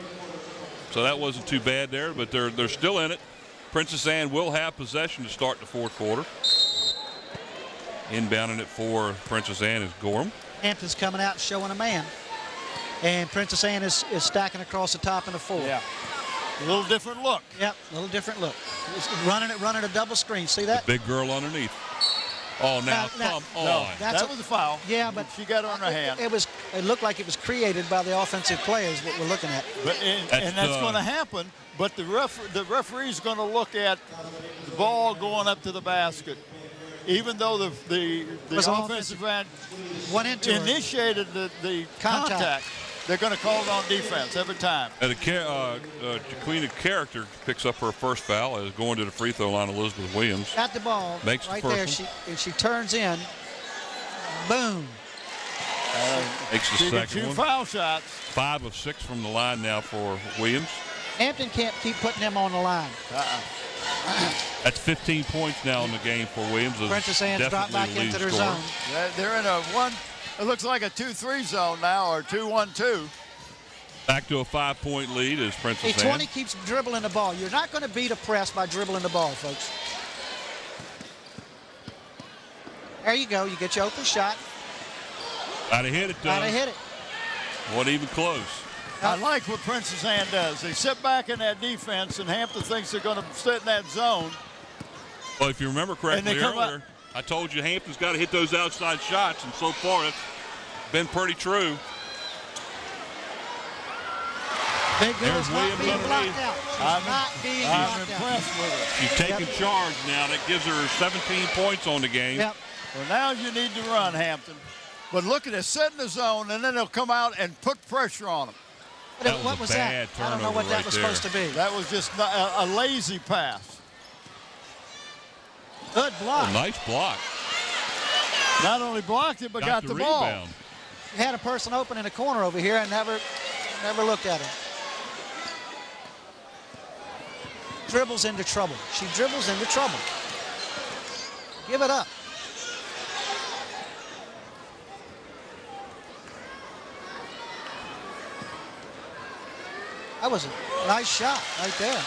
So that wasn't too bad there, but they're still in it. Princess Anne will have possession to start the fourth quarter. Inbounding it for Princess Anne is Gorham. Hampton's coming out and showing a man. And Princess Anne is stacking across the top in the 4. Yeah. A little different look. Yep, a little different look. Running a double screen. See that? The big girl underneath. Oh, now come on. No, that was a foul. Yeah, but she got it on her hand. It looked like it was created by the offensive players, what we're looking at. But, and that's going to happen, but the referee's going to look at the ball going up to the basket. Even though the offensive end initiated the contact, they're going to call it on defense every time. And Jaquina Character picks up her first foul as going to the free throw line. Elizabeth Williams got the ball makes right the there. She turns in. Boom. Makes the second two one. Foul shots. 5 of 6 from the line now for Williams. Hampton can't keep putting them on the line. That's 15 points now in the game for Williams. Princess Anne's dropped back into their zone. They're in a one. It looks like a 2-3 zone now, or 2-1-2. Back to a 5-point lead is Princess Hey, Anne. 20 keeps dribbling the ball. You're not going to beat a press by dribbling the ball, folks. There you go. You get your open shot. Gotta hit it, though. Gotta hit it. Wasn't even close. I like what Princess Anne does. They sit back in that defense, and Hampton thinks they're going to sit in that zone. Well, if you remember correctly earlier, I told you Hampton's got to hit those outside shots, and so far it's been pretty true. Big girl's not being blocked out. I'm impressed with her. She's taking charge now. That gives her 17 points on the game. Yep. Well, now you need to run, Hampton. But look at it, set in the zone, and then they'll come out and put pressure on them. What was that? I don't know what that was supposed to be. That was just a lazy pass. Good block. A nice block. Not only blocked it, but got the ball. Rebound. You had a person open in the corner over here and never looked at him. Dribbles into trouble. She dribbles into trouble. Give it up. That was a nice shot right there.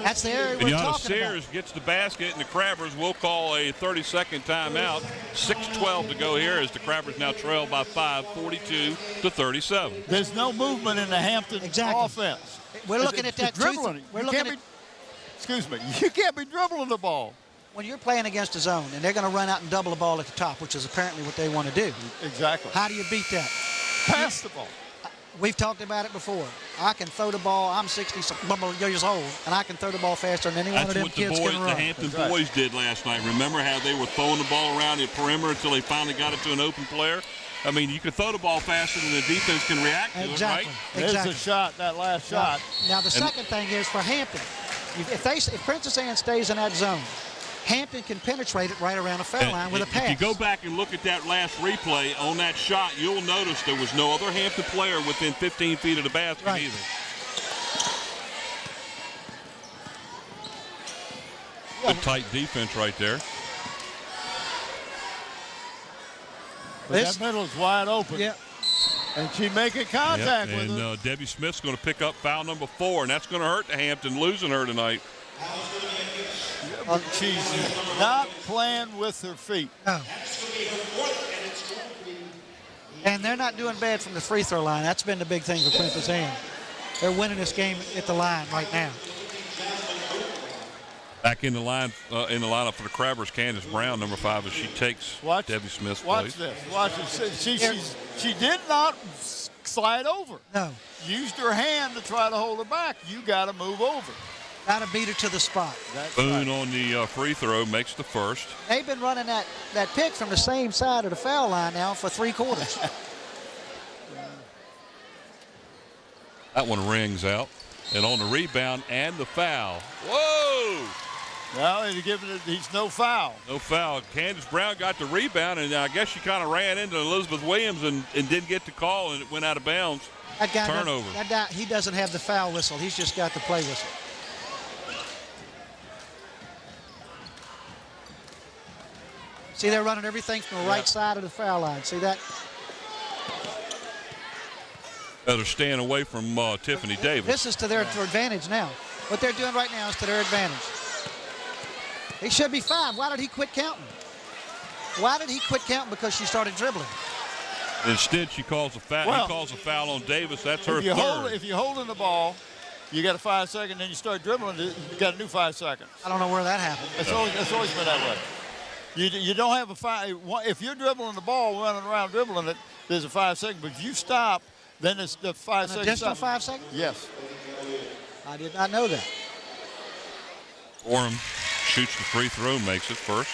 That's the area we're Kenyatta talking Sears about. gets the basket, and the Crabbers will call a 30-second timeout. 6:12 to go here as the Crabbers now trail by 5, 42-37. There's no movement in the Hampton offense. We're looking at that dribbling. Excuse me. You can't be dribbling the ball. When you're playing against a zone and they're going to run out and double the ball at the top, which is apparently what they want to do. Exactly. How do you beat that? Pass the ball. We've talked about it before. I can throw the ball. I'm 60 years old, and I can throw the ball faster than any one of them kids can run. That's what the Hampton boys did last night. Remember how they were throwing the ball around the perimeter until they finally got it to an open player? I mean, you can throw the ball faster than the defense can react to it, right? There's a shot, that last shot. Now the second thing is for Hampton. If Princess Anne stays in that zone, Hampton can penetrate it right around the foul line with a pass. If you go back and look at that last replay on that shot, you'll notice there was no other Hampton player within 15 feet of the basket either. Good tight defense right there. But that middle is wide open. Yeah. And she's making contact with her. And Debbie Smith's going to pick up foul number 4, and that's going to hurt the Hampton, losing her tonight. She's not playing with her feet. No. And they're not doing bad from the free throw line. That's been the big thing for Princess Anne. They're winning this game at the line right now. Back in the lineup for the Crabbers, Candace Brown, number 5, as she takes Debbie Smith's place. Watch this. Watch this. She did not slide over. No. Used her hand to try to hold her back. You got to move over. Got to beat her to the spot. Boone on the free throw makes the first. They've been running that pick from the same side of the foul line now for 3 quarters. That one rings out. And on the rebound and the foul. Whoa! Well, he's no foul. No foul. Candace Brown got the rebound, and I guess she kind of ran into Elizabeth Williams and didn't get the call, and it went out of bounds. That guy, turnover. That guy, he doesn't have the foul whistle. He's just got the play whistle. See, they're running everything from the right side of the foul line. See that? They're staying away from Tiffany Davis. This is to their advantage now. What they're doing right now is to their advantage. He should be 5. Why did he quit counting? Why did he quit counting? Because she started dribbling. Instead, she calls a foul. Well, he calls a foul on Davis. That's her third. If you're holding the ball, you got a 5 second, then you start dribbling, you got a new 5 seconds. I don't know where that happened. It's always been that way. You don't have a 5. If you're dribbling the ball, running around dribbling it, there's a 5 second. But if you stop, then it's the 5 seconds. Additional 5 seconds? Yes. I did not know that. Orem shoots the free throw, makes it first.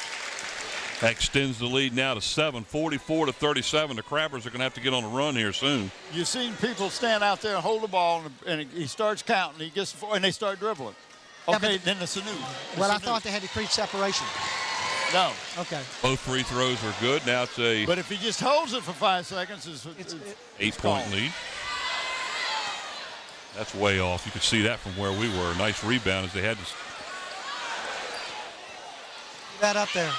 That extends the lead now to 7, 44-37. The Crabbers are going to have to get on a run here soon. You've seen people stand out there and hold the ball, and he starts counting. He gets and they start dribbling. Okay, then it's a new. Well, I thought they had to create separation. No. Okay. Both free throws are good. Now it's a. But if he just holds it for 5 seconds, it's 8-point lead. That's way off. You could see that from where we were. Nice rebound as they had to. That up there.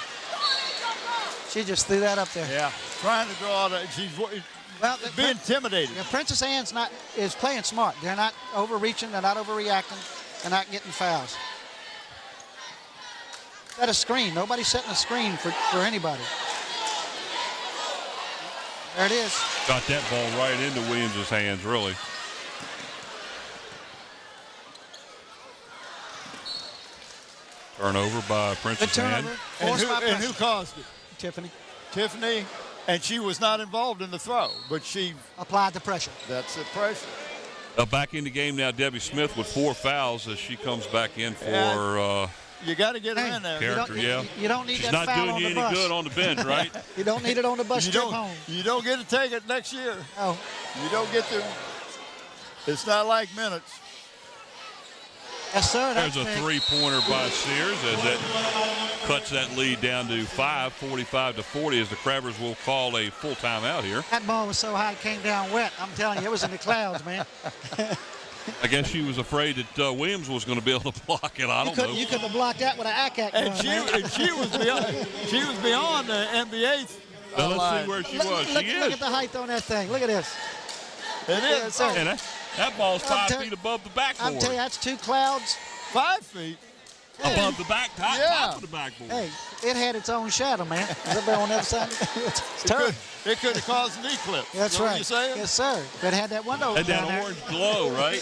She just threw that up there. Yeah, trying to draw it. She's being intimidated. Yeah, Princess Anne's is playing smart. They're not overreaching. They're not overreacting. They're not getting fouls. Set a screen. Nobody's setting a screen for anybody. There it is. Got that ball right into Williams' hands, really. Turnover by Princess Anne. And who caused it? Tiffany. Tiffany, and she was not involved in the throw, but she applied the pressure. That's the pressure. Back in the game now, Debbie Smith with 4 fouls as she comes back in for. You got to get her in there. Character, you don't need She's that foul on the bus. She's not doing you any good on the bench, right? You don't need it on the bus trip home. You don't get to take it next year. Oh. You don't get to. It's not like minutes. Yes, sir. There's a 3-pointer by Sears as that cuts that lead down to 5, 45-40, as the Crabbers will call a full timeout here. That ball was so high it came down wet. I'm telling you, it was in the clouds, man. I guess she was afraid that Williams was going to be able to block it. I don't know. You couldn't have blocked that with an ACAC gun, she was beyond the NBA. Now let's see where she was. Look at the height on that thing. Look at this. It is. And that ball's 5 feet above the backboard. I'm telling you, that's 2 clouds. 5 feet. Above the top of the backboard. Hey, it had its own shadow, man. Is that on the other side? It's terrible. It could have caused an eclipse. That's right. You saying? Yes, sir. If it had that window Had that orange glow, right?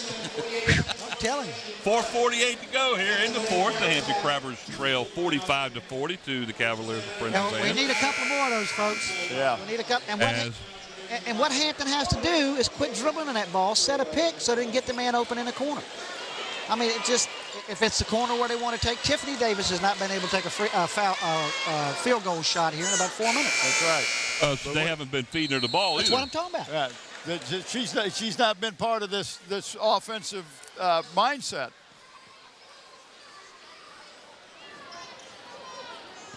I'm telling you. 4:48 to go here in the fourth. The Hampton Crabbers trail 45-40 to the Cavaliers of Princess Anne. We need a couple more of those, folks. Yeah. We need a couple. And what Hampton has to do is quit dribbling in that ball, set a pick so they can get the man open in the corner. I mean, if it's the corner where they want to take, Tiffany Davis has not been able to take a field goal shot here in about 4 minutes. That's right. So they haven't been feeding her the ball That's either. what I'm talking about. Yeah. She's not been part of this offensive mindset.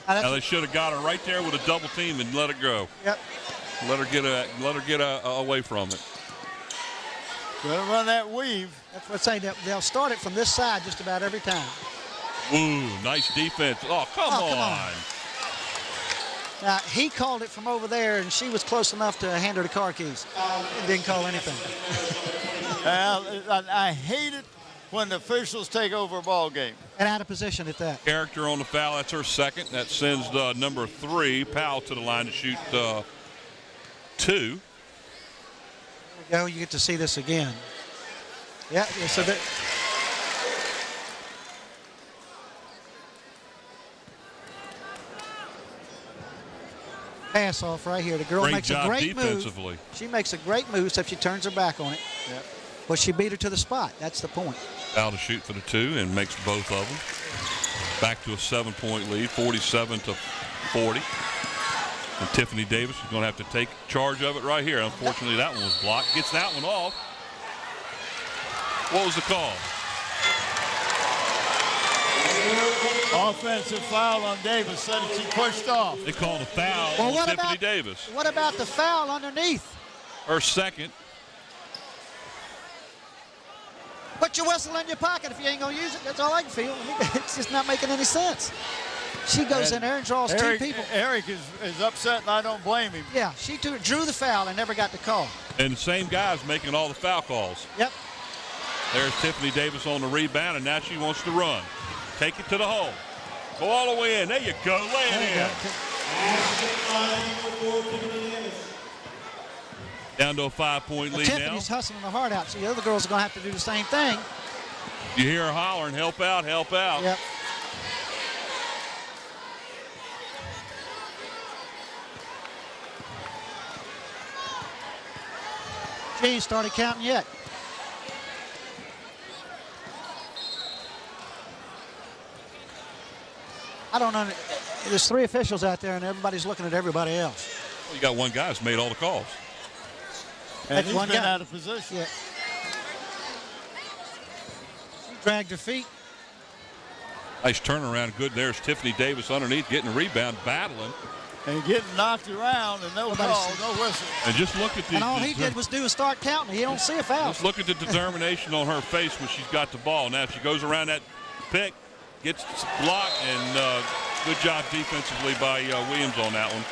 Now they should have got her right there with a double team and let it go. Yep. Let her get away from it. Gonna run that weave. That's what I'm saying. They'll start it from this side just about every time. Ooh, nice defense. Oh, come on. Now, he called it from over there, and she was close enough to hand her the car keys. Didn't call anything. I hate it when the officials take over a ball game. And out of position at that. Character on the foul. That's her second. That sends the number 3, Powell, to the line to shoot 2. There we go. You get to see this again. Yeah, so that. Pass off right here. The girl makes a great move. She makes a great move, except she turns her back on it. Yep. But she beat her to the spot. That's the point. Foul to shoot for the 2 and makes both of them. Back to a 7-point lead, 47-40. And Tiffany Davis is going to have to take charge of it right here. Unfortunately, that one was blocked. Gets that one off. What was the call? Offensive foul on Davis. Said she pushed off. They called a foul Well, on what Tiffany about Davis. What about the foul underneath? Her second. Put your whistle in your pocket if you ain't gonna use it. That's all I can feel. It's just not making any sense. She goes in there and draws two people. Eric is upset, and I don't blame him. Yeah, she drew the foul and never got the call. And the same guy's making all the foul calls. Yep. There's Tiffany Davis on the rebound, and now she wants to run. Take it to the hole. Go all the way in. There you go. Lay it in. Down to a 5-point lead now. Tiffany's hustling her heart out. So the other girls are going to have to do the same thing. You hear her hollering, help out, help out. Yep. She ain't started counting yet. I don't know. There's 3 officials out there, and everybody's looking at everybody else. Well, you got one guy who's made all the calls. And he's one been guy. out of position. Yeah. She dragged her feet. Nice turnaround. Good. There's Tiffany Davis underneath, getting a rebound, battling. And getting knocked around, and no call, no whistle. And just look at the. And all he did was start counting. He don't see a foul. Just look at the determination on her face when she's got the ball. Now she goes around that pick, gets blocked, and good job defensively by Williams on that one.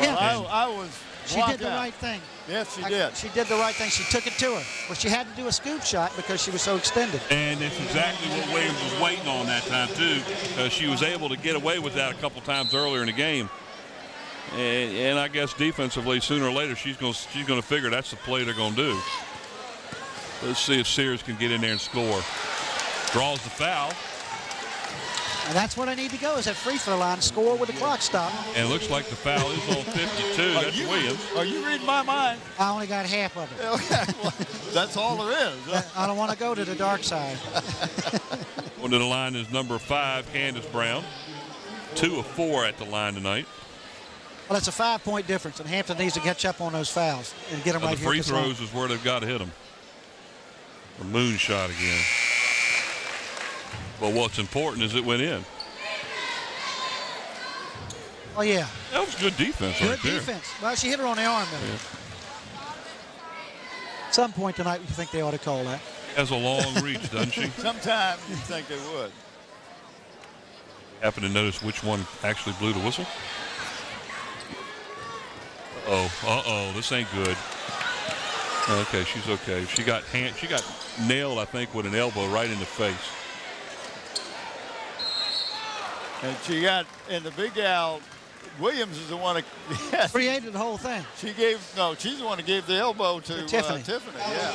Well, I was. She did the right thing. Yes, she did. She did the right thing. She took it to her. Well, she had to do a scoop shot because she was so extended. And it's exactly what Williams was waiting on that time, too. She was able to get away with that a couple times earlier in the game. And I guess defensively, sooner or later, she's going to figure that's the play they're going to do. Let's see if Sears can get in there and score. Draws the foul. And that's where they need to go, is that free throw line, score with the clock stopped. And it looks like the foul is on 52. That's Williams. Are you reading my mind? I only got half of it. Okay, well, that's all there is. I don't want to go to the dark side. Going to the line is number 5, Candace Brown. 2 of 4 at the line tonight. Well, it's a 5-point difference, and Hampton needs to catch up on those fouls and get them right The here. free throws is where they've got to hit them. A moonshot again. But what's important is it went in. Oh, yeah. That was good defense Good right there. defense. Well, she hit her on the arm, though. Yeah. At some point tonight, you think they ought to call that. Has a long reach, doesn't she? Sometimes you think they would. Happen to notice which one actually blew the whistle? Uh-oh, this ain't good. Okay, she's okay. She got nailed, I think, with an elbow right in the face. And she got, and the big Al, Williams is the one that created the whole thing. She's the one that gave the elbow to Tiffany. Yeah.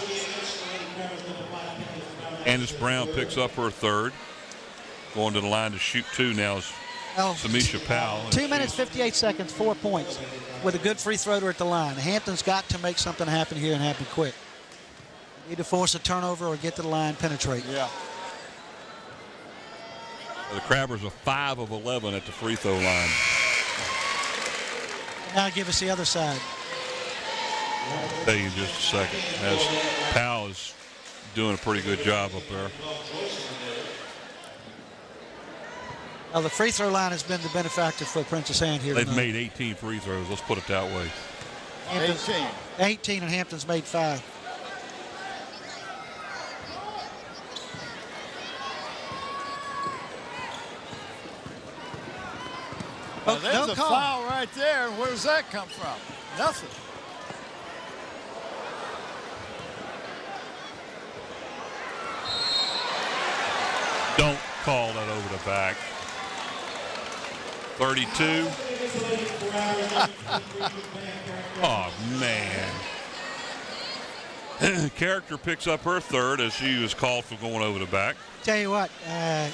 Candace Brown picks up her third. Going to the line to shoot 2 now is Samisha Powell. 2 minutes, 58 seconds, 4 points with a good free thrower at the line. Hampton's got to make something happen here and happen quick. Need to force a turnover or get to the line, penetrate. Yeah. The Crabbers are 5 of 11 at the free throw line. Now give us the other side. I'll tell you in just a second. As Powell is doing a pretty good job up there. Well, the free throw line has been the benefactor for Princess Anne here They've tonight. made 18 free throws. Let's put it that way. 18, and Hampton's made 5. Well, there's no a call. foul right there. Where does that come from? Nothing. Don't call that over the back. 32. Oh, man. Character picks up her third as she was called for going over the back. Tell you what, I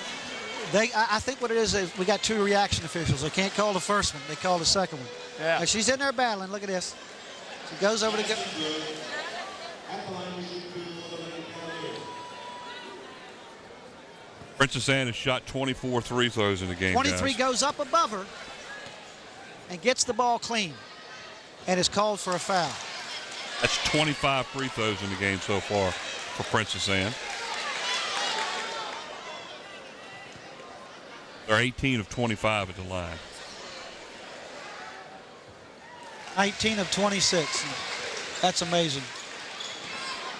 think what it is we got 2 reaction officials. They can't call the first one. They call the second one. Yeah. Now, she's in there battling. Look at this. She goes over to go. Princess Anne has shot 24 free throws in the game. 23 guys. goes up above her and gets the ball clean and is called for a foul. That's 25 free throws in the game so far for Princess Anne. They're 18 of 25 at the line. 19 of 26. That's amazing.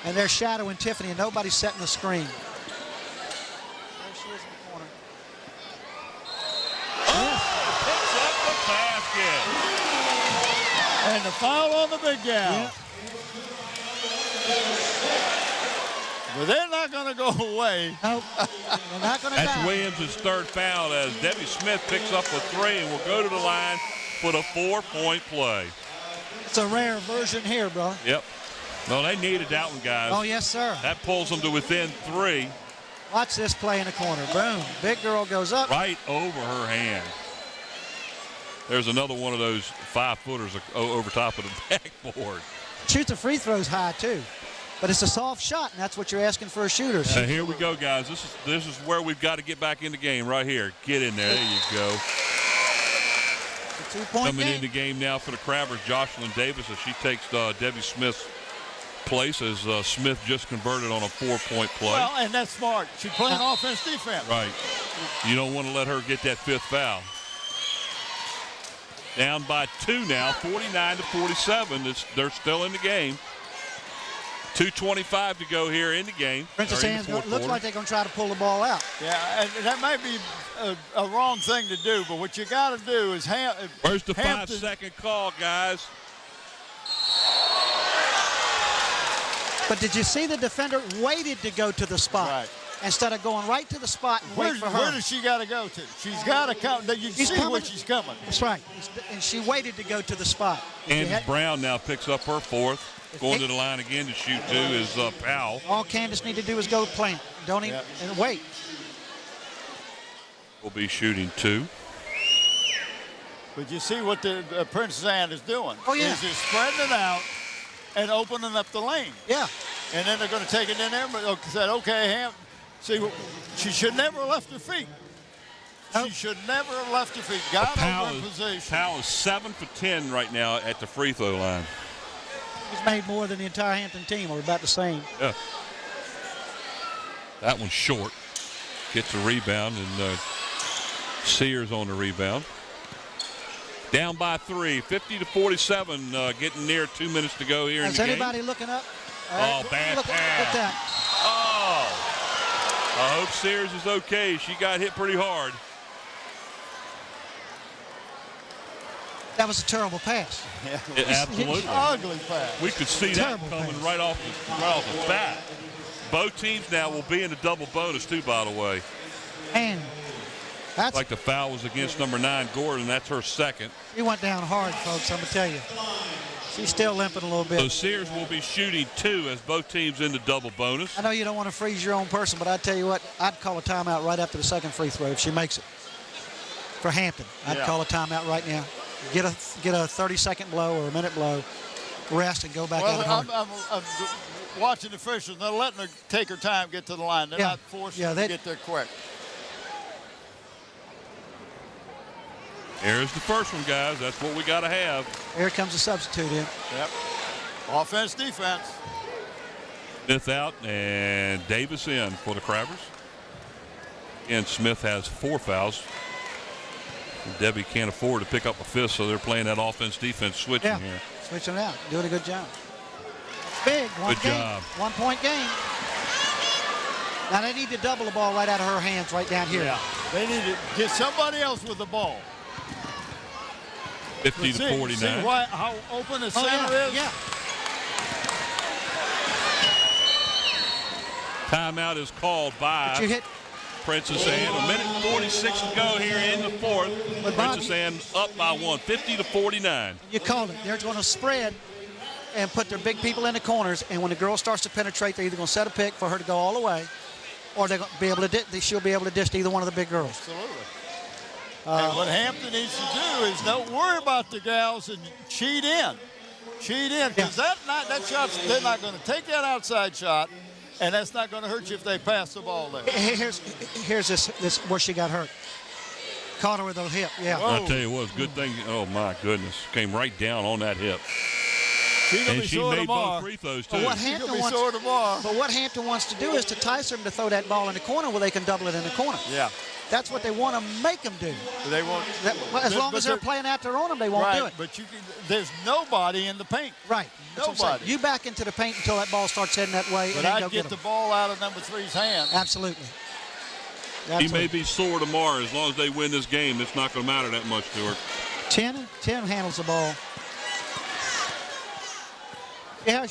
And they're shadowing Tiffany, and nobody's setting the screen. There she is in the corner. Picks up the basket. And the foul on the big gal. Yeah. But they're not going to go away. Nope. They're not going to That's die. Williams' third foul as Debbie Smith picks up a 3 and will go to the line for the 4-point play. It's a rare version here, brother. Yep. No, they needed that one, guys. Oh, yes, sir. That pulls them to within 3. Watch this play in the corner. Boom. Big girl goes up. Right over her hand. There's another one of those 5-footers over top of the backboard. Shoots the free throws high, too. But it's a soft shot, and that's what you're asking for a shooter. And here we go, guys. This is where we've got to get back in the game right here. Get in there. There you go. It's a 2-point Coming game. in the game now for the Crabbers, Jocelyn Davis, as she takes Debbie Smith's place as Smith just converted on a 4-point play. Well, and that's smart. She's playing offense defense. Right. You don't want to let her get that 5th foul. Down by 2 now, 49 to 47. They're still in the game. 2:25 to go here in the game. Princess Anne's looks like they're going to try to pull the ball out. Yeah, and that might be a wrong thing to do, but what you got to do is Where's the Hampton- 5-second call, guys? But did you see the defender waited to go to the spot Right. instead of going right to the spot and wait for her? Where does she got to go to? She's got to come. You She's see coming. where she's coming. That's right. And she waited to go to the spot. If you Candace had- Brown now picks up her 4th. Going to the line again to shoot 2 is Powell. All Candace need to do is go plant. Don't even and wait. Will be shooting 2. But you see what the Princess Anne is doing. Oh, yeah. Is just spreading it out and opening up the lane. Yeah. And then they're going to take it in there, but said, okay, see, she should never have left her feet. Nope. She should never have left her feet. Got over in position. Powell is 7 for 10 right now at the free throw line. He's made more than the entire Hampton team, or about the same. Yeah. That one's short. Gets a rebound, and Sears on the rebound. Down by 3, 50 to 47, getting near 2 minutes to go here in Is the game. anybody looking up? Bad look pass. at that. Oh! I hope Sears is okay. She got hit pretty hard. That was a terrible pass. Yeah, absolutely. Ugly pass. We could see that Terrible coming pass. right off the bat. Both teams now will be in a double bonus, too, by the way. And that's Like the foul was against number 9, Gordon. That's her 2nd. he went down hard, folks. I'm gonna tell you. She's still limping a little So bit. Sears will be shooting 2 as both teams in the double bonus. I know you don't want to freeze your own person, but I tell you what, I'd call a timeout right after the 2nd free throw if she makes it. For Hampton, I'd call a timeout right now. Get a 30-second blow or a minute blow, rest, and go back out Well, and hard. I'm watching the officials. They're letting her take her time, get to the line. They're Yeah. not forcing Yeah, her they- to get there quick. Here's the first one, guys. That's what we got to have. Here comes the substitute in. Yep. Offense, defense. Smith out and Davis in for the Crabbers. And Smith has 4 fouls. Debbie can't afford to pick up a 5th, so they're playing that offense-defense switching Yeah, here. switching out, doing a good job. Big, one Good game, job. 1-point game. Now they need to double the ball right out of her hands right down here. Yeah. They need to get somebody else with the ball. 50 See to 49. how open the Oh, center yeah, is? yeah. Timeout is called But you by hit, Princess Anne. 1:46 to go here in the 4th. But Bob, Princess Anne up by 1, 50 to 49. you called it. They're going to spread and put their big people in the corners, and when the girl starts to penetrate, they're either going to set a pick for her to go all the way, or they're going to be able to. She'll be able to dish to either one of the big girls. Absolutely. And what Hampton needs to do is don't worry about the gals and cheat in. Cheat in, because that shot's, they're not going to take that outside shot, and that's not going to hurt you if they pass the ball there. Here's this where she got hurt. Caught her with a hip. Yeah. Whoa. I'll tell you what, good thing. Oh, my goodness. Came right down on that hip. She's gonna And be she sore made tomorrow. both free throws, But too. what She's Hampton gonna be wants, sore tomorrow. but what Hampton wants to do is to entice them to throw that ball in the corner where they can double it in the corner. Yeah. That's what they want to make them do. They won't. As long as they're playing out there on them, they won't do it. But there's nobody in the paint. Right. Nobody. You back into the paint until that ball starts heading that way. But and I'd get the ball out of number 3's hand. Absolutely. He may be sore tomorrow. As long as they win this game, it's not going to matter that much to her. 10 handles the ball. Yeah,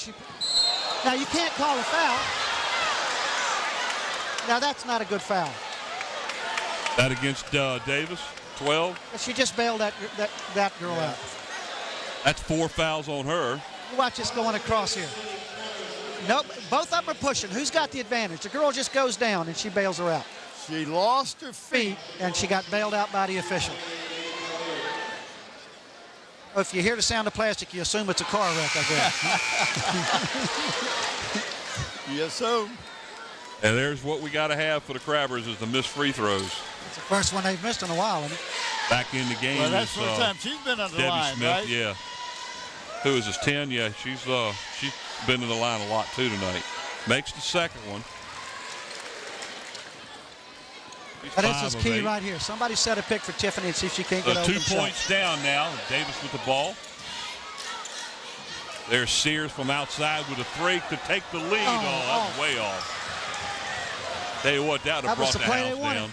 now you can't call a foul. Now that's not a good foul. That against Davis, 12. She just bailed that girl out. That's 4 fouls on her. You watch this going across here. Nope, both of them are pushing. Who's got the advantage? The girl just goes down and she bails her out. She lost her feet. And she got bailed out by the official. If you hear the sound of plastic, you assume it's a car wreck, I guess. You assume. And there's what we got to have for the Crabbers is the missed free throws. It's the first one they've missed in a while, isn't it? Back in the game. Well, that's is, the first time she's been on the Debbie line, Smith, right? yeah. Who is this, 10? Yeah, she's been in the line a lot too tonight. Makes the second one. But this is key right here. Somebody set a pick for Tiffany and see if she can't get open. 2 points down now. Davis with the ball. There's Sears from outside with a 3 to take the lead. That's way off. Tell you what, that would have brought the house down.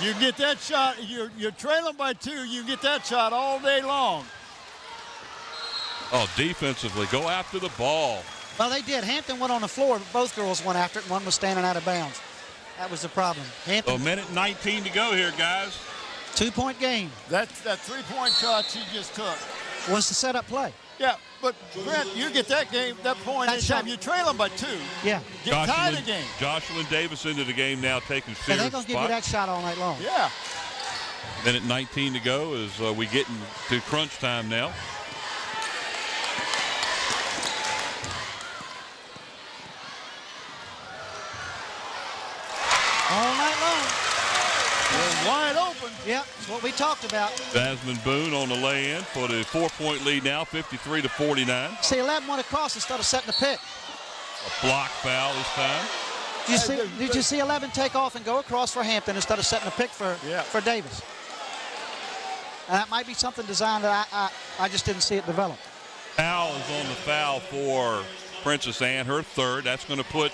You get that shot. You're trailing by 2. You get that shot all day long. Oh, defensively, go after the ball. Well, they did. Hampton went on the floor. Both girls went after it, and one was standing out of bounds. That was the problem. Hampton. A minute 19 to go here, guys. 2-point game. That 3-point shot she just took was the setup play. Yeah, but Brent, you get that point anytime you're trailing by 2. Yeah. Get tied the game. Jocelyn Davis into the game now, taking Sears' And they're going to give you that shot all night long. Yeah. Minute 19 to go as we get into crunch time now. All night long. They're wide open. Yep, that's what we talked about. Jasmine Boone on the lay-in for the 4-point lead now, 53-49. See, 11 went across instead of setting a pick. A block foul this time. Did you see 11 take off and go across for Hampton instead of setting a pick for Davis? And that might be something designed that I just didn't see it develop. Foul is on the foul for Princess Anne, her 3rd. That's going to put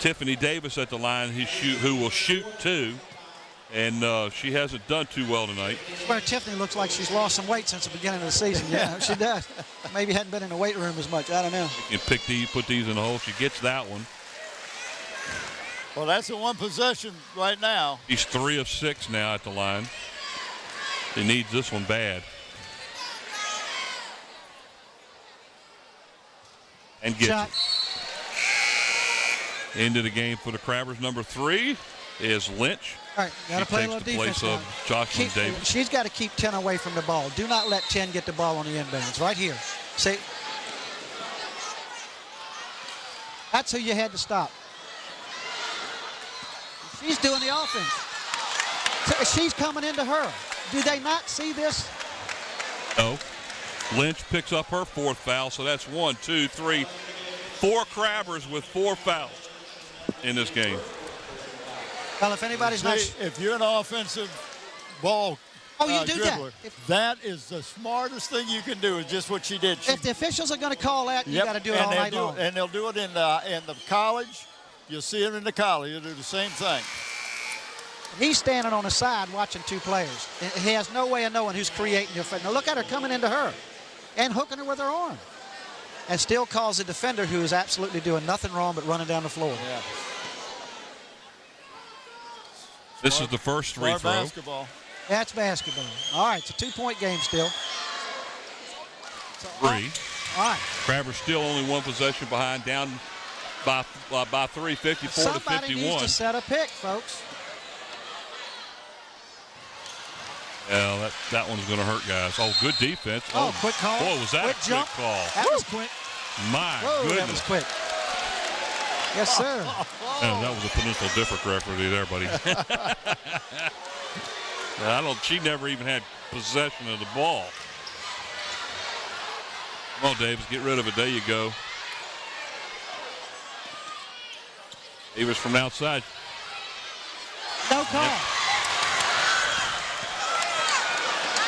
Tiffany Davis at the line who will shoot 2. And she hasn't done too well tonight. Where Tiffany looks like she's lost some weight since the beginning of the season. Yeah, she does. Maybe hadn't been in the weight room as much. I don't know. You can put these in the hole. She gets that one. Well, that's the one possession right now. He's 3 of 6 now at the line. He needs this one bad. And gets it. Into the game for the Crabbers. Number 3 is Lynch. All right, got to play a little defense. She takes the place of Jocelyn Davis. She's got to keep 10 away from the ball. Do not let 10 get the ball on the inbounds. Right here. See? That's who you had to stop. She's doing the offense. She's coming into her. Do they not see this? No. Lynch picks up her 4th foul, so that's 1, 2, 3, 4 Crabbers with 4 fouls in this game. Well, if anybody's not... If you're an offensive ball you do dribbler, that is the smartest thing you can do is just what she did. If the officials are going to call that, you got to do it all night long. And they'll do it in the college. You'll see it in the college. They'll do the same thing. He's standing on the side watching 2 players. He has no way of knowing who's creating the offense. Now look at her coming into her and hooking her with her arm. And still calls the defender who is absolutely doing nothing wrong but running down the floor. Yeah. This is the first free throw. Basketball. That's basketball. All right, it's a 2-point game still. 3. All right. Crabbers still only 1 possession behind, down by 3, 54 to 51. Somebody needs to set a pick, folks. Yeah, that one's going to hurt, guys. Oh, good defense. Oh, quick call. Boy, was that quick a quick jump. call. That was quick. My Whoa, goodness. that was quick. Yes, sir. Yeah, that was a Peninsula District referee there, buddy. She never even had possession of the ball. Come on, Davis, get rid of it. There you go. Davis from outside. No call.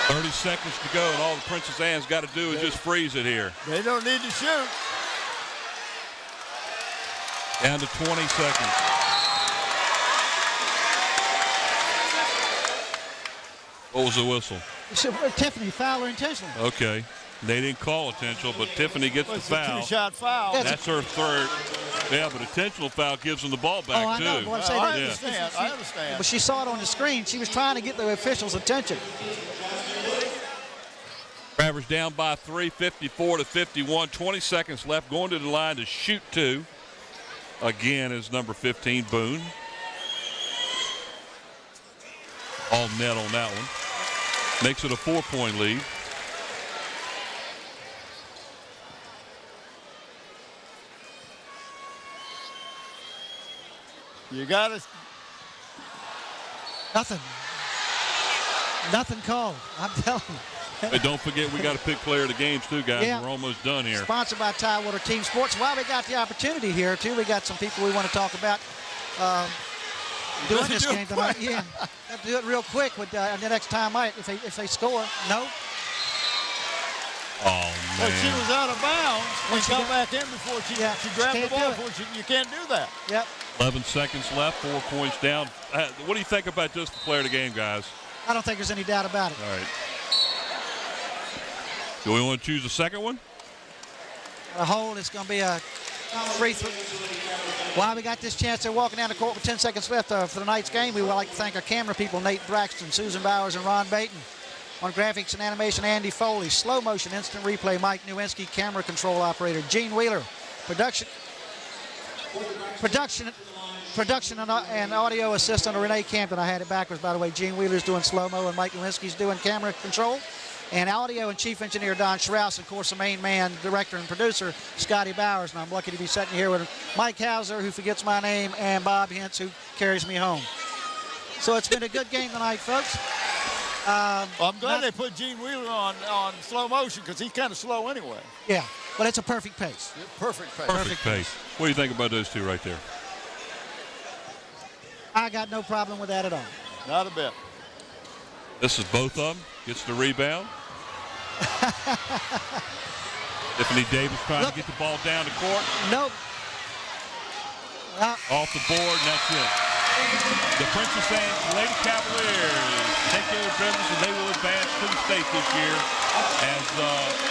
30 seconds to go, and all the Princess Anne's got to do is just freeze it here. They don't need to shoot. Down to 20 seconds. What was the whistle? Tiffany foul her intentionally. Okay. They didn't call intentional, but Tiffany gets the It's foul. a two-shot foul. That's her third. Yeah, but intentional foul gives them the ball back, Oh, I know. too. But I'm saying I that- understand. I understand. But she saw it on the screen. She was trying to get the officials' attention. Travers down by 3, 54-51. 20 seconds left. Going to the line to shoot 2. Again is number 15, Boone. All net on that one. Makes it a 4-point lead. You got to. Nothing called. I'm telling you. Hey, don't forget, we got to pick player of the games, too, guys. Yeah. We're almost done here. Sponsored by Tidewater Team Sports. While we got the opportunity here, too, we got some people we want to talk about doing this game tonight. Yeah, have to do it real quick with the next time out if they score. No. Oh, Well, man. she was out of bounds. When She she got got- back in before she grabbed can't the do ball. it. You can't do that. Yep. 11 seconds left, 4 points down. What do you think about just the player of the game, guys? I don't think there's any doubt about it. All right. Do we want to choose the second one? A hold. It's going to be a free throw. While we got this chance, they're walking down the court with 10 seconds left for tonight's game. We would like to thank our camera people, Nate Braxton, Susan Bowers, and Ron Baton. On graphics and animation, Andy Foley. Slow motion, instant replay, Mike Nowinski. Camera control operator, Gene Wheeler. Production and audio assistant, Renee Campton. I had it backwards, by the way. Gene Wheeler's doing slow-mo, and Mike Nowinski's doing camera control. And audio and chief engineer Don Schraus, of course, the main man, director and producer Scotty Bowers. And I'm lucky to be sitting here with Mike Hauser, who forgets my name, and Bob Hintz, who carries me home. So it's been a good game tonight, folks. Well, I'm glad they put Gene Wheeler on slow motion because he's kind of slow anyway. Yeah, but it's a perfect pace. Perfect pace. Perfect pace. What do you think about those two right there? I got no problem with that at all. Not a bit. This is both of them. Gets the rebound. Tiffany Davis trying to get the ball down the court. Nope. Off the board, and that's it. The Princess Anne Lady Cavaliers take care of business, and they will advance to the state this year. As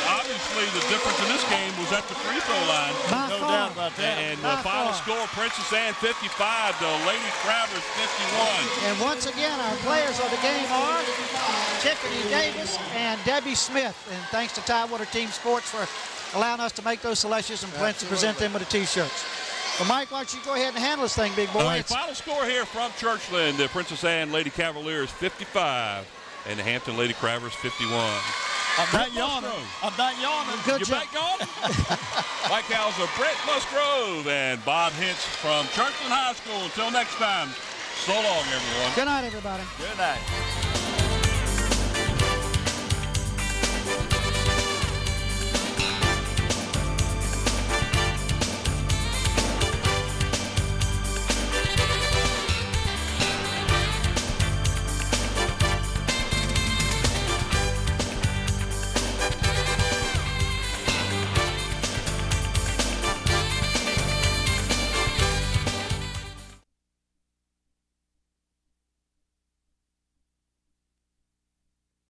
obviously the difference in this game was at the free throw line. No doubt about that. And the final score, Princess Anne 55, the Lady Travers 51. And once again, our players of the game are Tiffany Davis and Debbie Smith. And thanks to Tidewater Team Sports for allowing us to make those selections and present them with the T-shirts. Well, Mike, why don't you go ahead and handle this thing, big boy? All right, final score here from Churchland. The Princess Anne Lady Cavaliers 55 and the Hampton Lady Travers 51. I'm not yawning. I'm not yawning. Good You job. back on? Mike Hauser, Brett Musgrove, and Bob Hintz from Churchland High School. Until next time, so long, everyone. Good night, everybody. Good night.